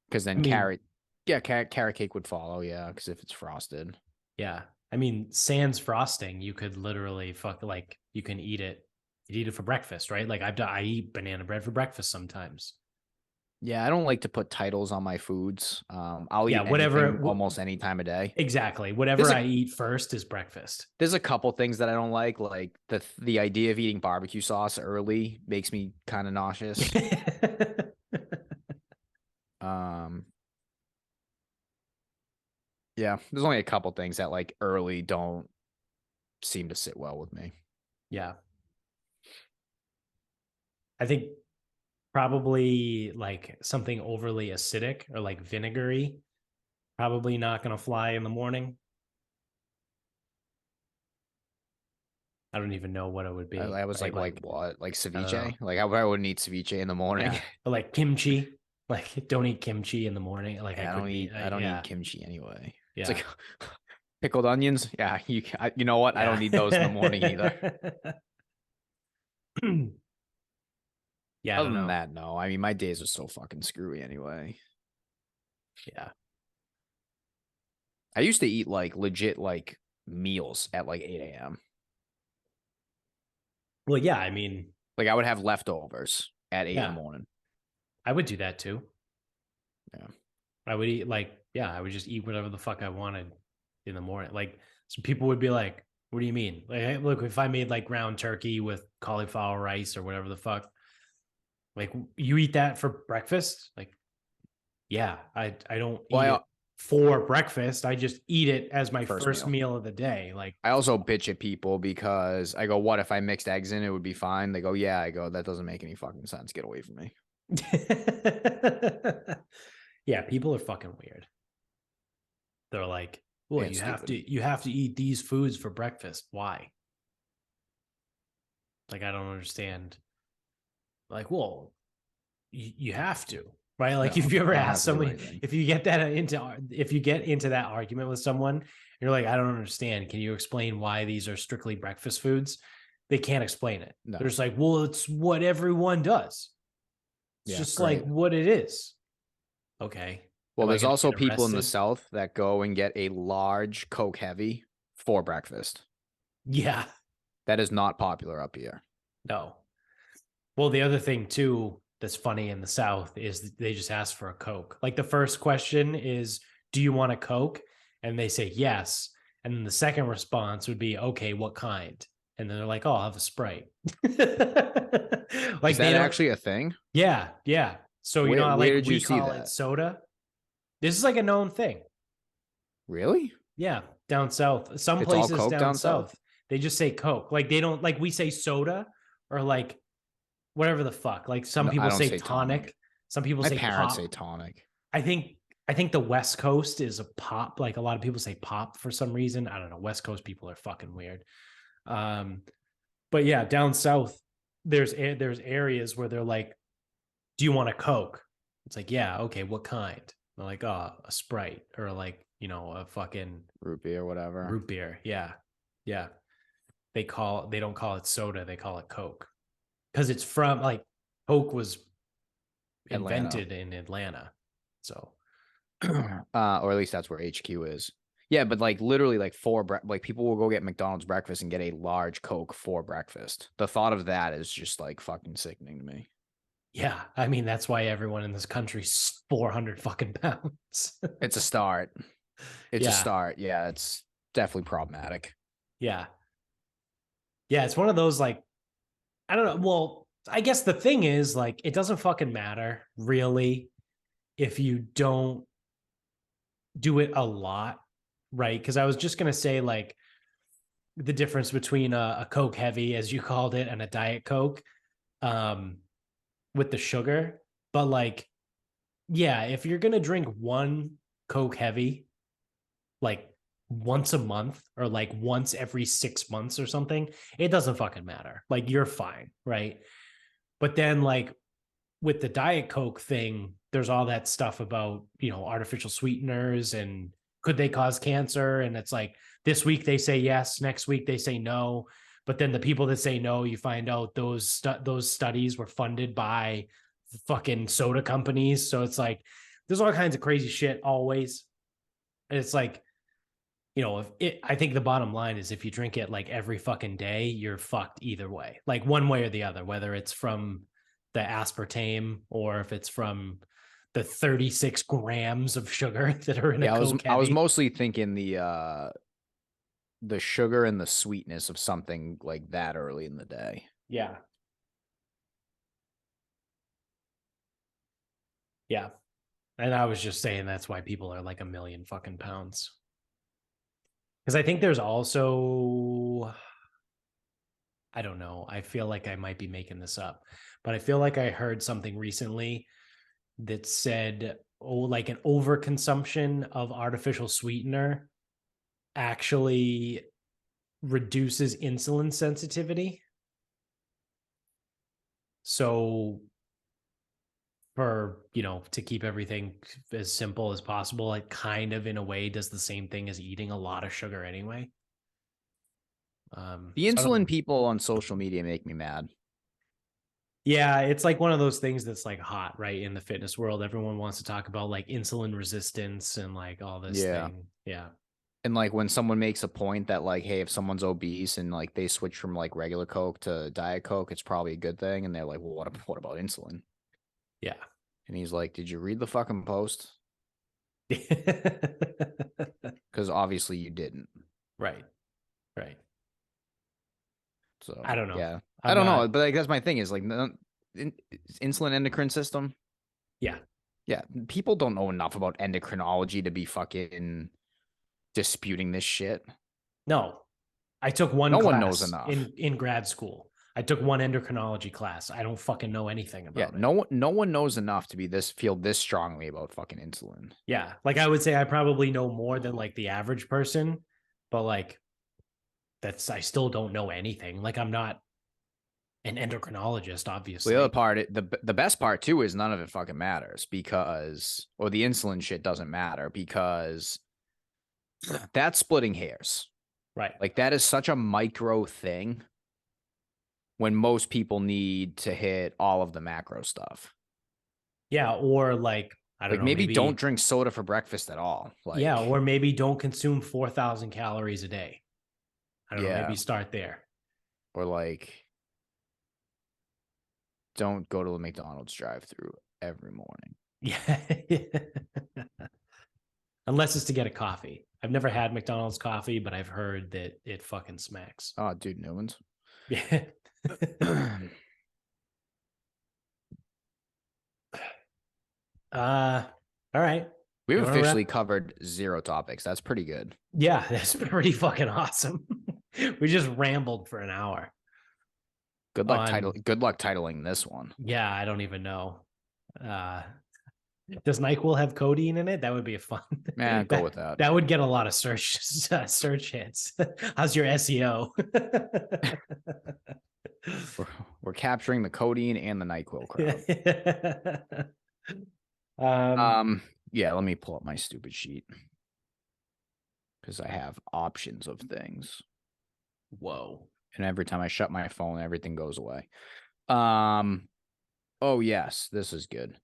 Because then carrot cake would follow, yeah, because if it's frosted. Yeah. I mean, sans frosting, you could literally you can eat it. You'd eat it for breakfast, right? Like I eat banana bread for breakfast sometimes. Yeah, I don't like to put titles on my foods. I'll Yeah, eat whatever. anything almost any time of day. Exactly. Whatever I eat first is breakfast. There's a couple things that I don't like the idea of eating barbecue sauce early makes me kind of nauseous. Yeah, there's only a couple things that like early don't seem to sit well with me. Yeah. I think probably like something overly acidic or like vinegary, probably not going to fly in the morning. I don't even know what it would be. I was right? like what? Like I don't know. ceviche? Like I wouldn't eat ceviche in the morning. Yeah. But like kimchi, like don't eat kimchi in the morning. Like Yeah, I couldn't eat. I don't Yeah. eat kimchi anyway. It's Yeah. like pickled onions. Yeah, you know what? Yeah. I don't need those in the morning either. Yeah. I Other don't than know. that, no. I mean, my days are so fucking screwy anyway. Yeah. I used to eat like legit like meals at like 8 a.m. Well, yeah. I mean, Like I would have leftovers at 8 in the yeah, morning. I would do that too. Yeah. I would eat I would just eat whatever the fuck I wanted in the morning. Like some people would be like, what do you mean? Like, hey, look, if I made like ground turkey with cauliflower rice or whatever the fuck, like you eat that for breakfast? Like, yeah, I don't eat it for breakfast. I just eat it as my first meal of the day. Like I also bitch at people because I go, what if I mixed eggs in? It would be fine. They go, yeah. I go, that doesn't make any fucking sense. Get away from me. Yeah, people are fucking weird. They're like, well, you have to eat these foods for breakfast. Why? Like, I don't understand. Like, well, you have to, right? Like, if you ever ask somebody, if you get into that argument with someone, you're like, I don't understand. Can you explain why these are strictly breakfast foods? They can't explain it. No. They're just like, well, it's what everyone does. It's just like what it is. Okay. Well, there's also people in the South that go and get a large Coke Heavy for breakfast. Yeah. That is not popular up here. No. Well, the other thing too that's funny in the South is they just ask for a Coke. Like the first question is, do you want a Coke? And they say yes. And then the second response would be, okay, what kind? And then they're like, oh, I'll have a Sprite. Like, is that actually a thing? Yeah. Yeah. So, you know, like we call it soda. This is like a known thing. Really? Yeah. Down South. Some places down South, they just say Coke. Like they don't, like we say soda or like whatever the fuck. Like some people say tonic. Some people say pop. My parents say tonic. I think the West Coast is a pop. Like a lot of people say pop for some reason. I don't know. West Coast people are fucking weird. But yeah, down South, there's areas where they're like, do you want a Coke? It's like, yeah, okay, what kind? They're like, oh, a Sprite or like, you know, a fucking root beer, whatever. Root beer. Yeah. Yeah. They don't call it soda. They call it Coke. Because it's from like Coke was invented in Atlanta. So, or at least that's where HQ is. Yeah, but like literally like like people will go get McDonald's breakfast and get a large Coke for breakfast. The thought of that is just like fucking sickening to me. yeah, I mean that's why everyone in this country's 400 fucking pounds. It's a start. It's a Yeah, start. Yeah, it's definitely problematic. yeah, yeah. It's one of those like I don't know. Well, I guess the thing is like it doesn't fucking matter really if you don't do it a lot, right? Because I was just gonna say like the difference between a Coke heavy, as you called it, and a Diet Coke, um, with the sugar. But like, yeah, if you're gonna drink one Coke heavy, like once a month or like once every 6 months or something, it doesn't fucking matter. Like you're fine, right? But then like with the Diet Coke thing, there's all that stuff about, artificial sweeteners and could they cause cancer? And it's like this week they say yes, next week they say no. But then the people that say no, you find out those studies were funded by fucking soda companies. So it's like there's all kinds of crazy shit always. And it's like, I think the bottom line is if you drink it like every fucking day, you're fucked either way, like one way or the other, whether it's from the aspartame or if it's from the 36 grams of sugar that are in a Coke I was heavy. mostly thinking the sugar and the sweetness of something like that early in the day. Yeah. Yeah. And I was just saying that's why people are like a million fucking pounds. Because I think there's also, I don't know, I feel like I might be making this up, but I feel like I heard something recently that said, oh, like an overconsumption of artificial sweetener actually reduces insulin sensitivity. So to keep everything as simple as possible, it kind of in a way does the same thing as eating a lot of sugar anyway. The So I don't know. insulin people on social media make me mad. Yeah, it's like one of those things that's like hot, right? In the fitness world, everyone wants to talk about like insulin resistance and like all this Yeah. thing. Yeah. And like when someone makes a point that like, hey, if someone's obese and like they switch from like regular Coke to Diet Coke, it's probably a good thing. And they're like, well, what about insulin? Yeah. And he's like, did you read the fucking post? Right. Because obviously you didn't. Right. So I don't know. yeah, I I'm don't know, not. but like that's my thing is like insulin endocrine system. Yeah. Yeah, people don't know enough about endocrinology to be fucking disputing this shit. No. I took one No one knows class enough. in grad school. I took one endocrinology class. I don't fucking know anything Yeah, about it. no one knows enough to be feel this strongly about fucking insulin. Yeah. Like I would say I probably know more than like the average person, but like I still don't know anything. Like I'm not an endocrinologist, Well, the other obviously. part, the best part too is none of it fucking matters because, or the insulin shit doesn't matter because that's splitting hairs. Right. Like that is such a micro thing when most people need to hit all of the macro stuff. Yeah. Or like, I don't Like know, maybe don't maybe, drink soda for breakfast at all. yeah. Like, Or maybe don't consume 4,000 calories a day. I don't know. yeah. Maybe start there. Or like, don't go to the McDonald's drive through every morning. Yeah. Unless it's to get a coffee. I've never had McDonald's coffee, but I've heard that it fucking smacks. Oh, dude, new ones. Yeah. All right. We've You want to officially wrap? covered 0 topics. That's pretty good. Yeah, that's pretty fucking awesome. We just rambled for an hour on, Good luck titling this one. yeah, I don't even know. Uh, does NyQuil have codeine in it? That would be a fun. Yeah, go with that. That would get a lot of search hits. How's your SEO? We're capturing the codeine and the NyQuil crowd. Yeah, let me pull up my stupid sheet because I have options of things. Whoa. And every time I shut my phone, everything goes away. Oh yes, this is good.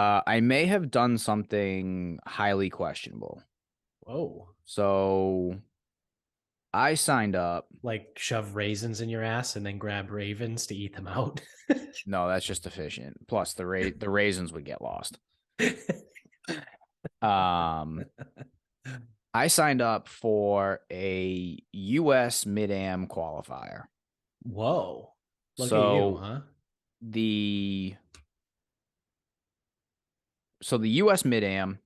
I may have done something highly questionable. Whoa. So I signed up. Like shove raisins in your ass and then grab ravens to eat them out. No, that's just efficient. Plus the raisins would get lost. Um, I signed up for a US Mid-Am qualifier. Whoa. Look at you, So huh? the the US Mid-Am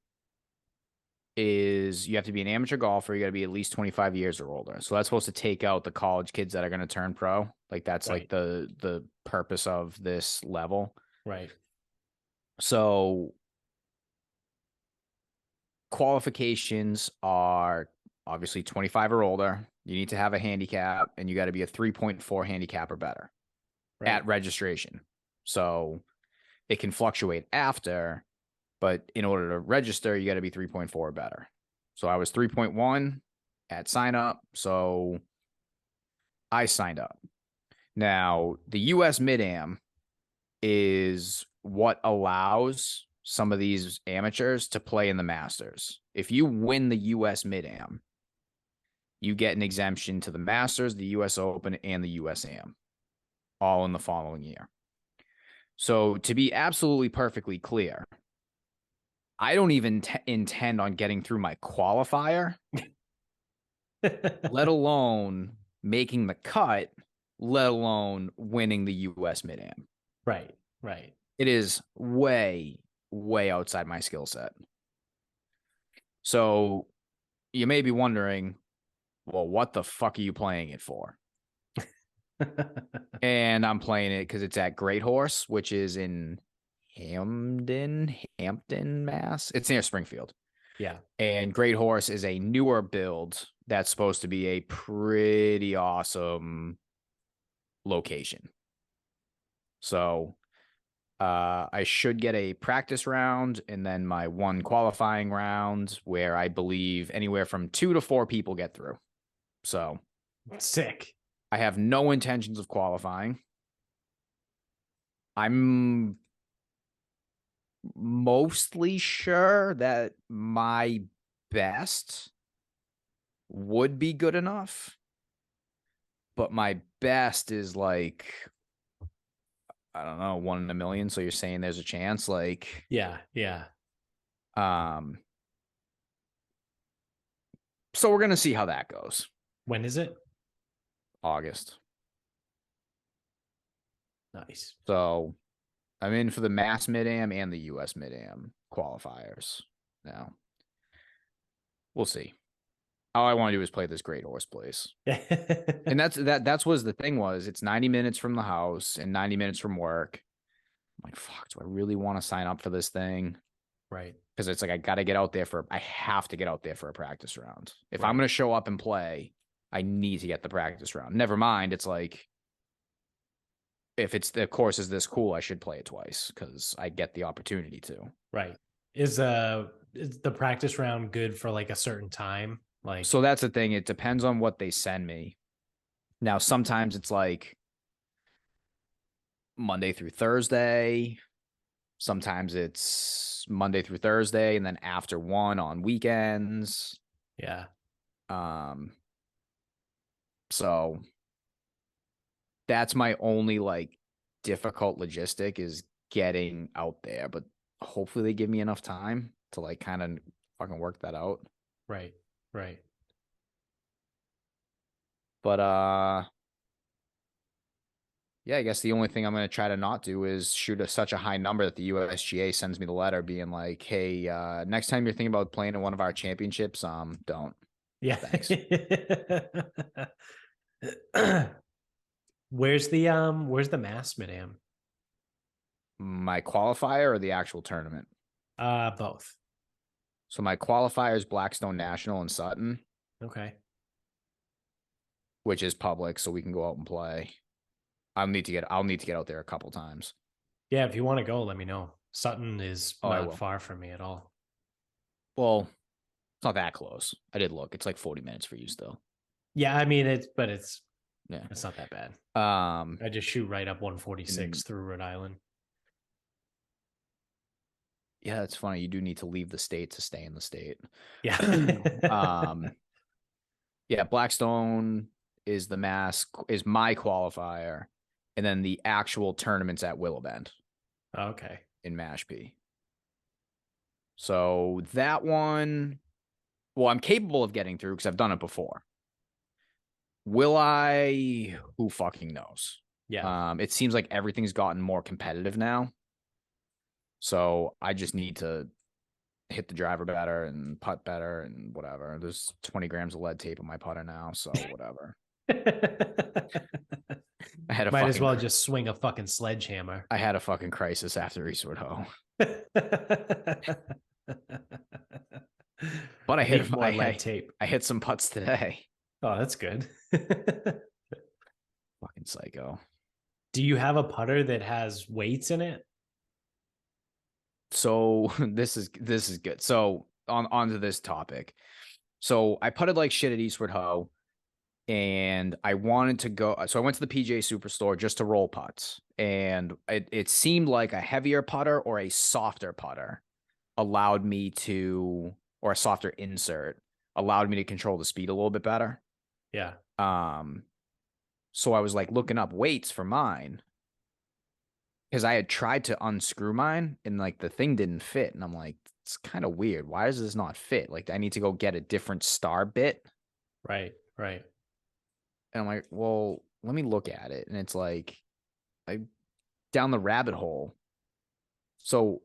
is you have to be an amateur golfer. You got to be at least 25 years or older. So that's supposed to take out the college kids that are going to turn pro. Like that's like Right. the purpose of this level. Right. So qualifications are obviously 25 or older. You need to have a handicap and you got to be a 3.4 handicap or better Right. at registration. So it can fluctuate after, but in order to register, you got to be 3.4 or better. So I was 3.1 at sign up. So I signed up. Now, the US Mid Am is what allows some of these amateurs to play in the Masters. If you win the US Mid Am, you get an exemption to the Masters, the US Open, and the US Am, all in the following year. So, to be absolutely perfectly clear, I don't even intend on getting through my qualifier, let alone making the cut, let alone winning the US Mid Am. Right. Right. It is way, way outside my skill set. So you may be wondering, well, what the fuck are you playing it for? And I'm playing it because it's at Great Horse, which is in Hampton, Mass. It's near Springfield. Yeah. And Great Horse is a newer build that's supposed to be a pretty awesome location. So I should get a practice round and then my one qualifying round where I believe anywhere from 2 to 4 people get through. So Sick. I have no intentions of qualifying. I'm mostly sure that my best would be good enough, but my best is like, I don't know, 1 in a million. So you're saying there's a chance, like, Yeah. Yeah. um, so we're gonna see how that goes. When is it? August. Nice. So I'm in for the Mass Mid-Am and the US Mid-Am qualifiers. Now, we'll see. All I want to do is play this Great Horse place. And that's was the thing was it's 90 minutes from the house and 90 minutes from work. I'm like, fuck, do I really want to sign up for this thing? Right. Because it's like I have to get out there for a practice round. If I'm Right. gonna show up and play, I need to get the practice round. Never mind, it's like if it's the course is this cool, I should play it twice because I get the opportunity to. Right. Is the practice round good for like a certain time? Like, So that's the thing. It depends on what they send me. Now, sometimes it's like Monday through Thursday. Sometimes it's Monday through Thursday and then after 1 on weekends. yeah. Um, so that's my only like difficult logistic is getting out there, but hopefully they give me enough time to like kind of fucking work that out. Right. Right. But yeah, I guess the only thing I'm going to try to not do is shoot such a high number that the USGA sends me the letter being like, "Hey, next time you're thinking about playing in one of our championships, don't." Yeah. Thanks. Where's the mass Mid-Am? My qualifier or the actual tournament. Both. So my qualifier is Blackstone National in Sutton, Okay. which is public, so we can go out and play. I'll need to get out there a couple times. Yeah, if you want to go, let me know. Sutton is Oh, I not will. far from me at all. Well, it's not that close. I did look. It's like 40 minutes for you still. Yeah, I mean it's Yeah. it's not that bad. Um, I just shoot right up 146 and through Rhode Island. Yeah, it's funny. You do need to leave the state to stay in the state. Yeah. um, yeah, Blackstone is my qualifier, and then the actual tournaments at Willow Bend Okay. in Mashpee. So that one, well, I'm capable of getting through because I've done it before. Will I? Who fucking knows? Yeah. It seems like everything's gotten more competitive now. So I just need to hit the driver better and putt better and whatever. There's 20 grams of lead tape on my putter now, so whatever. I had a Might as fucking well just swing a fucking sledgehammer. I had a fucking crisis after Eastwood Ho. But I need more lead tape. I hit some putts today. Oh, that's good. Fucking psycho. Do you have a putter that has weights in it? So this is good. So onto this topic. So I putted like shit at Eastwood Ho, and I wanted to go. So I went to the PGA Superstore just to roll putts, and it seemed like a heavier putter or a softer putter allowed me to, or a softer insert allowed me to control the speed a little bit better. Yeah. So I was like looking up weights for mine because I had tried to unscrew mine and like the thing didn't fit. And I'm like, it's kind of weird. Why does this not fit? Like, I need to go get a different star bit. Right. Right. And I'm like, well, let me look at it. And it's like, I down the rabbit hole. So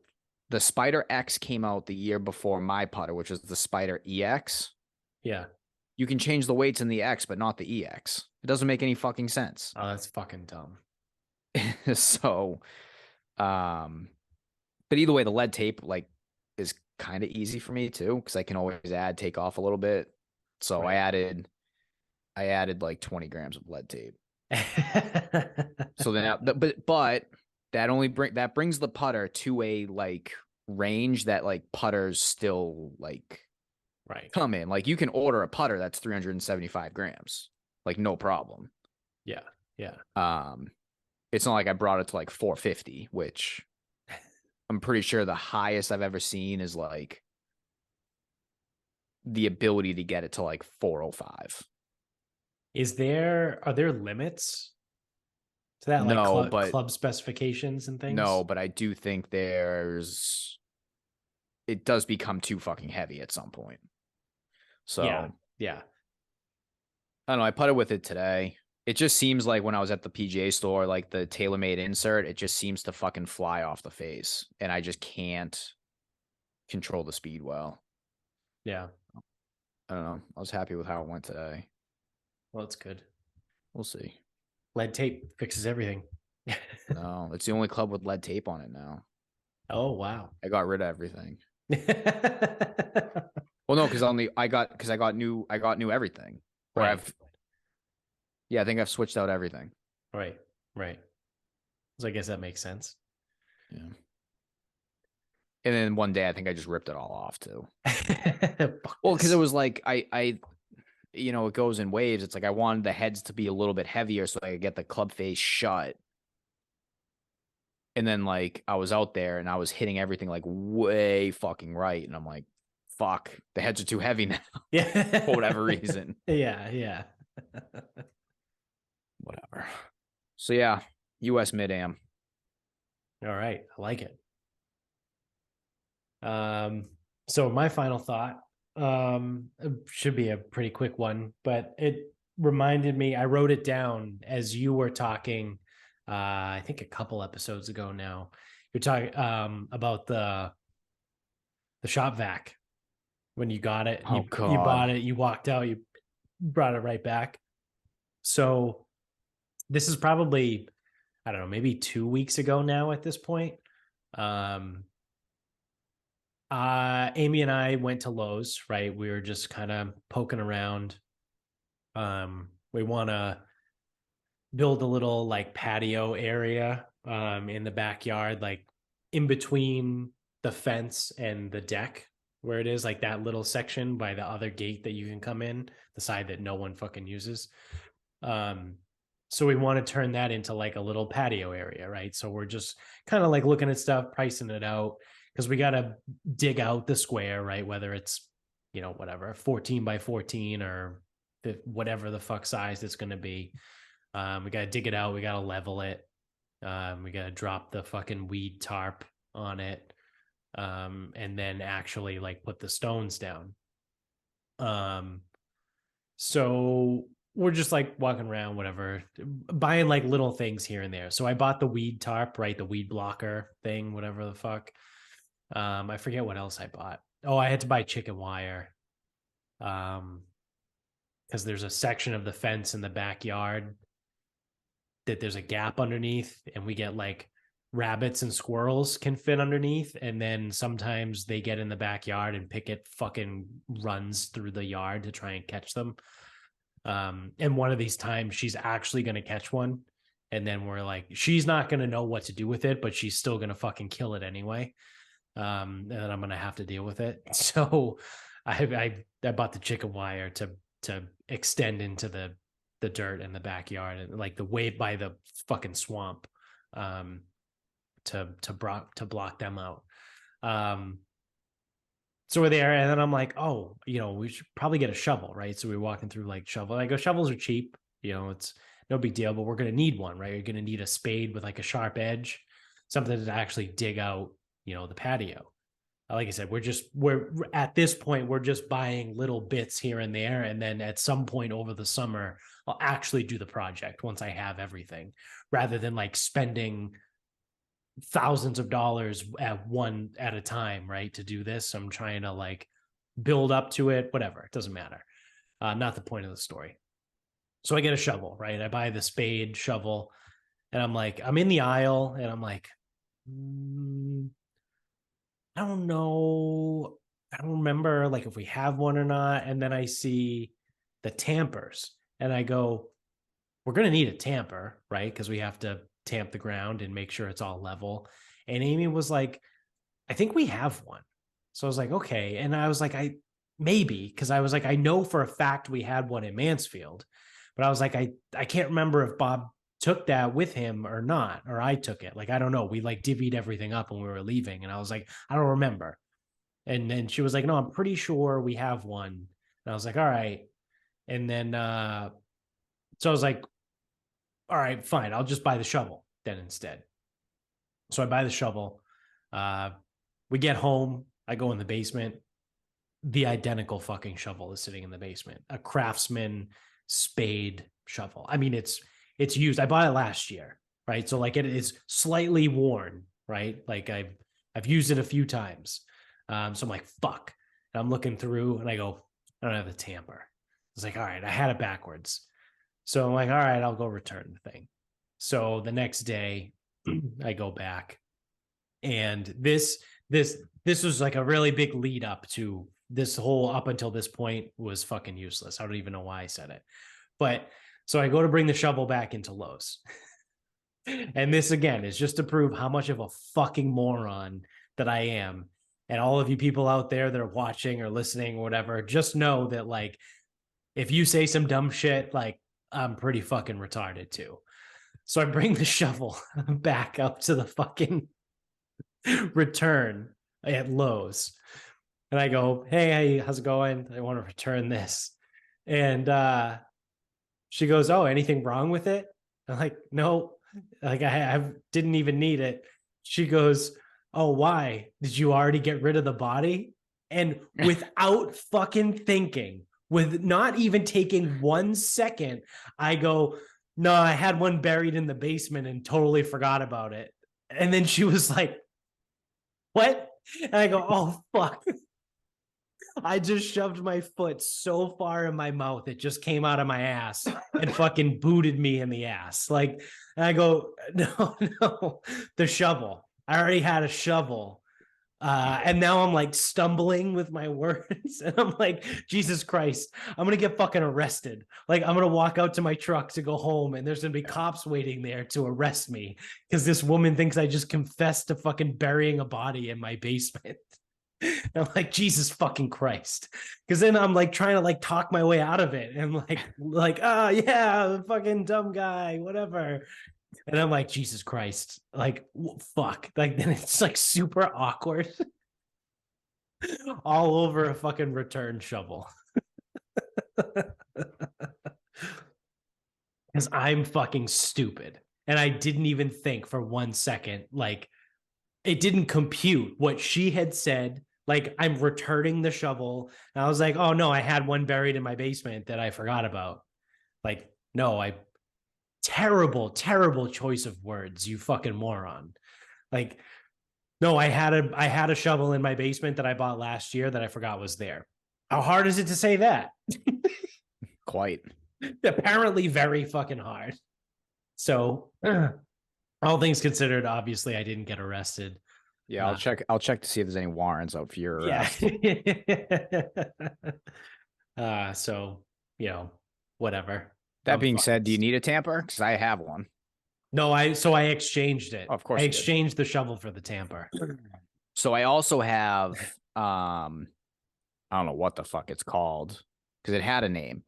the Spider X came out the year before my putter, which was the Spider EX. Yeah. You can change the weights in the X, but not the EX. It doesn't make any fucking sense. Oh, that's fucking dumb. So, but either way, the lead tape like is kind of easy for me too because I can always take off a little bit. So Right. I added like 20 grams of lead tape. So then, but that brings the putter to a like range that like putters still like Right. come in. Like you can order a putter that's 375 grams, like no problem. Yeah. Yeah. It's not like I brought it to like 450, which I'm pretty sure the highest I've ever seen is like the ability to get it to like 405. Are there limits to that, like No, but club specifications and no, things? but I do think it does become too fucking heavy at some point. So Yeah. Yeah. I don't know. I putted with it today. It just seems like when I was at the PGA store, like the TaylorMade insert, it just seems to fucking fly off the face, and I just can't control the speed well. Yeah. I don't know. I was happy with how it went today. Well, it's good. We'll see. Lead tape fixes everything. No, it's the only club with lead tape on it now. Oh, wow. I got rid of everything. Well, no, because I got new everything. Or Right. I think I've switched out everything. Right. Right. So I guess that makes sense. Yeah. And then one day I think I just ripped it all off too. Well, because it was like I it goes in waves. It's like I wanted the heads to be a little bit heavier so I could get the club face shut. And then like I was out there and I was hitting everything like way fucking right. And I'm like, fuck, the heads are too heavy now. Yeah. For whatever reason. Yeah, yeah. Whatever. So yeah, US Mid-Am. All right. I like it. So my final thought should be a pretty quick one, but it reminded me, I wrote it down as you were talking, I think a couple episodes ago now. You're talking about the shop vac when you got it. Oh, you bought God. it, you walked out, you brought it right back. So this is probably, I don't know, maybe 2 weeks ago now at this point. Amy and I went to Lowe's, right? We were just kind of poking around. We want to build a little like patio area in the backyard, like in between the fence and the deck where it is, like that little section by the other gate that you can come in, the side that no one fucking uses. So we want to turn that into like a little patio area, right? So we're just kind of like looking at stuff, pricing it out, because we got to dig out the square, right? Whether it's, whatever, 14 by 14 or whatever the fuck size it's going to be. We got to dig it out. We got to level it. We got to drop the fucking weed tarp on it. And then actually like put the stones down. So we're just like walking around, whatever, buying like little things here and there. So I bought the weed tarp, right? The weed blocker thing, whatever the fuck. I forget what else I bought. Oh, I had to buy chicken wire. Because there's a section of the fence in the backyard that there's a gap underneath, and we get like rabbits and squirrels can fit underneath, and then sometimes they get in the backyard and Pickett fucking runs through the yard to try and catch them. And one of these times she's actually going to catch one, and then we're like, she's not going to know what to do with it, but she's still going to fucking kill it anyway. And then I'm going to have to deal with it. So I bought the chicken wire to extend into the dirt in the backyard, and like the way by the fucking swamp, to block them out. So we're there, and then I'm like, oh, we should probably get a shovel, right? So we're walking through like shovel. I go, shovels are cheap, it's no big deal, but we're gonna need one, right? You're gonna need a spade with like a sharp edge, something to actually dig out, the patio. Like I said, we're at this point, we're just buying little bits here and there, and then at some point over the summer, I'll actually do the project once I have everything, rather than like spending thousands of dollars at a time, right? To do this, I'm trying to like build up to it, whatever. It doesn't matter. Not the point of the story. So I get a shovel, right? I buy the spade shovel, and I'm like, I'm in the aisle, and I'm like, I don't know. I don't remember like if we have one or not. And then I see the tampers, and I go, we're going to need a tamper, right? Because we have to tamp the ground and make sure it's all level. And Amy was like, I think we have one. So I was like, okay. And I was like, maybe, because I was like, I know for a fact we had one in Mansfield, but I was like, I can't remember if Bob took that with him or not, or I took it. Like, I don't know. We like divvied everything up when we were leaving. And I was like, I don't remember. And then she was like, no, I'm pretty sure we have one. And I was like, all right. And then, so I was like, all right, fine. I'll just buy the shovel then instead. So I buy the shovel. We get home. I go in the basement. The identical fucking shovel is sitting in the basement. A Craftsman spade shovel. I mean, it's used. I bought it last year, right? So like it is slightly worn, right? Like I've used it a few times. So I'm like, fuck. And I'm looking through, and I go, I don't have the tamper. It's like, all right, I had it backwards. So I'm like, all right, I'll go return the thing. So the next day I go back, and this was like a really big lead up to this whole, up until this point, was fucking useless. I don't even know why I said it. But so I go to bring the shovel back into Lowe's. And this again is just to prove how much of a fucking moron that I am. And all of you people out there that are watching or listening or whatever, just know that like, if you say some dumb shit, like, I'm pretty fucking retarded too. So I bring the shovel back up to the fucking return at Lowe's. And I go, hey, how's it going? I want to return this. And she goes, oh, anything wrong with it? I'm like, no, like I didn't even need it. She goes, oh, why? Did you already get rid of the body? And without fucking thinking, with not even taking 1 second, I go, no, I had one buried in the basement and totally forgot about it. And then she was like, what? And I go, oh, fuck. I just shoved my foot so far in my mouth, it just came out of my ass and fucking booted me in the ass. Like, and I go, no, the shovel. I already had a shovel. And now I'm like stumbling with my words, and I'm like, Jesus Christ, I'm gonna get fucking arrested. Like, I'm gonna walk out to my truck to go home, and there's gonna be cops waiting there to arrest me because this woman thinks I just confessed to fucking burying a body in my basement. And I'm like, Jesus fucking Christ. Because then I'm like trying to like talk my way out of it, and like, yeah, fucking dumb guy, whatever. And I'm like, Jesus Christ, like, fuck. Like, then it's like super awkward all over a fucking return shovel. Because I'm fucking stupid. And I didn't even think for 1 second, like, it didn't compute what she had said. Like, I'm returning the shovel. And I was like, oh no, I had one buried in my basement that I forgot about. Like, no, terrible, terrible choice of words, you fucking moron. Like, no, I had a shovel in my basement that I bought last year that I forgot was there. How hard is it to say that? Quite. Apparently very fucking hard. So all things considered, obviously I didn't get arrested. Yeah, I'll check to see if there's any warrants out for your arrest. So, you know, whatever. That being said, do you need a tamper? Because I have one. No, I exchanged it. Oh, of course I you did. exchanged the shovel for the tamper. So I also have I don't know what the fuck it's called because it had a name,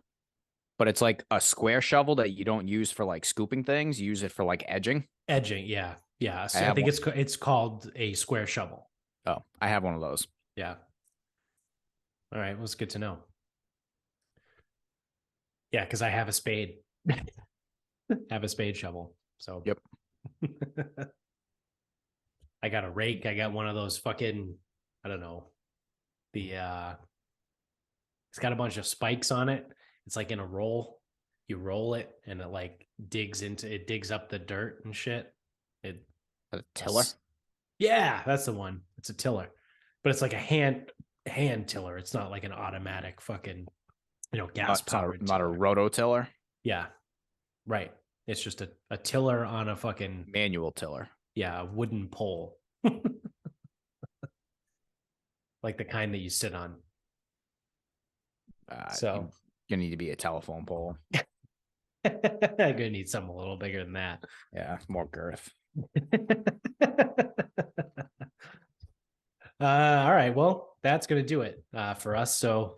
but it's like a square shovel that you don't use for like scooping things. You use it for like edging. Edging, yeah. Yeah. So I think it's called a square shovel. Oh, I have one of those. Yeah. All right. Well, it's good to know. Yeah, because I have a spade. Have a spade shovel. So yep. I got a rake. I got one of those fucking, I don't know. It's got a bunch of spikes on it. It's like in a roll. You roll it and it like digs up the dirt and shit. A tiller? Yeah, that's the one. It's a tiller. But it's like a hand tiller. It's not like an automatic fucking, gas powered. Not a rototiller. Yeah. Right. It's just a tiller on a fucking manual tiller. Yeah, a wooden pole. Like the kind that you sit on. So you're gonna need to be a telephone pole. I'm gonna need something a little bigger than that. Yeah, more girth. All right, well, that's gonna do it for us. So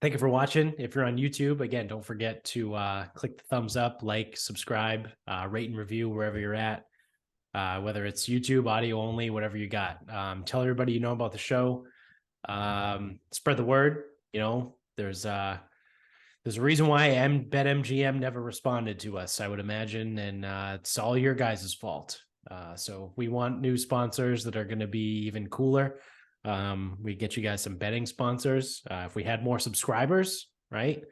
thank you for watching. If you're on YouTube, again, don't forget to click the thumbs up, like, subscribe, rate and review wherever you're at. Whether it's YouTube, audio only, whatever you got. Tell everybody you know about the show. Spread the word. There's a reason why BetMGM never responded to us, I would imagine, and it's all your guys' fault. So we want new sponsors that are going to be even cooler. We get you guys some betting sponsors. If we had more subscribers, right?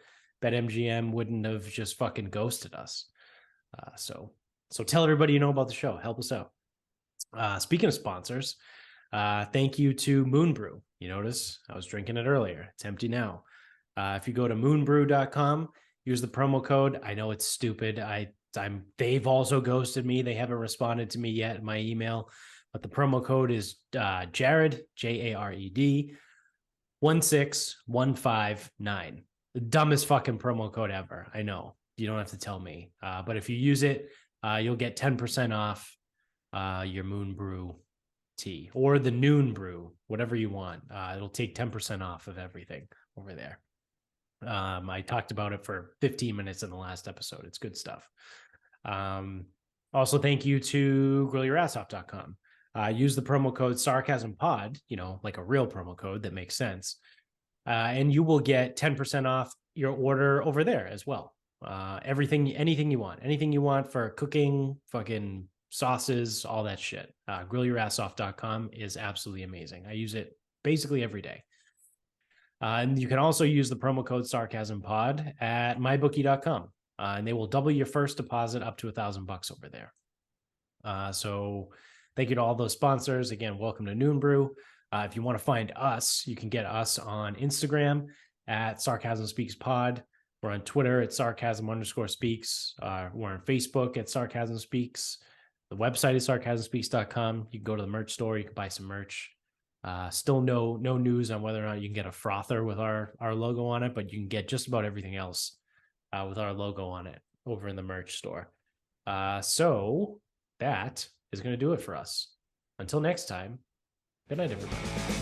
BetMGM wouldn't have just fucking ghosted us. So tell everybody you know about the show. Help us out. Speaking of sponsors, thank you to Moon Brew. You notice I was drinking it earlier. It's empty now. If you go to moonbrew.com, use the promo code. I know it's stupid. They've also ghosted me. They haven't responded to me yet in my email, but the promo code is Jared, Jared, 16159. The dumbest fucking promo code ever. I know. You don't have to tell me. But if you use it, you'll get 10% off your Moon Brew tea or the Noon Brew, whatever you want. It'll take 10% off of everything over there. I talked about it for 15 minutes in the last episode. It's good stuff. Also, thank you to grillyourassoff.com. Use the promo code SarcasmPod, like a real promo code that makes sense. And you will get 10% off your order over there as well. Anything you want for cooking, fucking sauces, all that shit. Grillyourassoff.com is absolutely amazing. I use it basically every day. And you can also use the promo code SarcasmPod at mybookie.com. And they will double your first deposit up to $1,000 over there. So thank you to all those sponsors. Again, welcome to Noon Brew. If you want to find us, you can get us on Instagram at Sarcasm Speaks Pod. We're on Twitter at sarcasm_speaks. We're on Facebook at Sarcasm Speaks. The website is sarcasmspeaks.com. You can go to the merch store. You can buy some merch. Still no news on whether or not you can get a frother with our logo on it, but you can get just about everything else with our logo on it over in the merch store. So that is going to do it for us. Until next time, good night, everybody.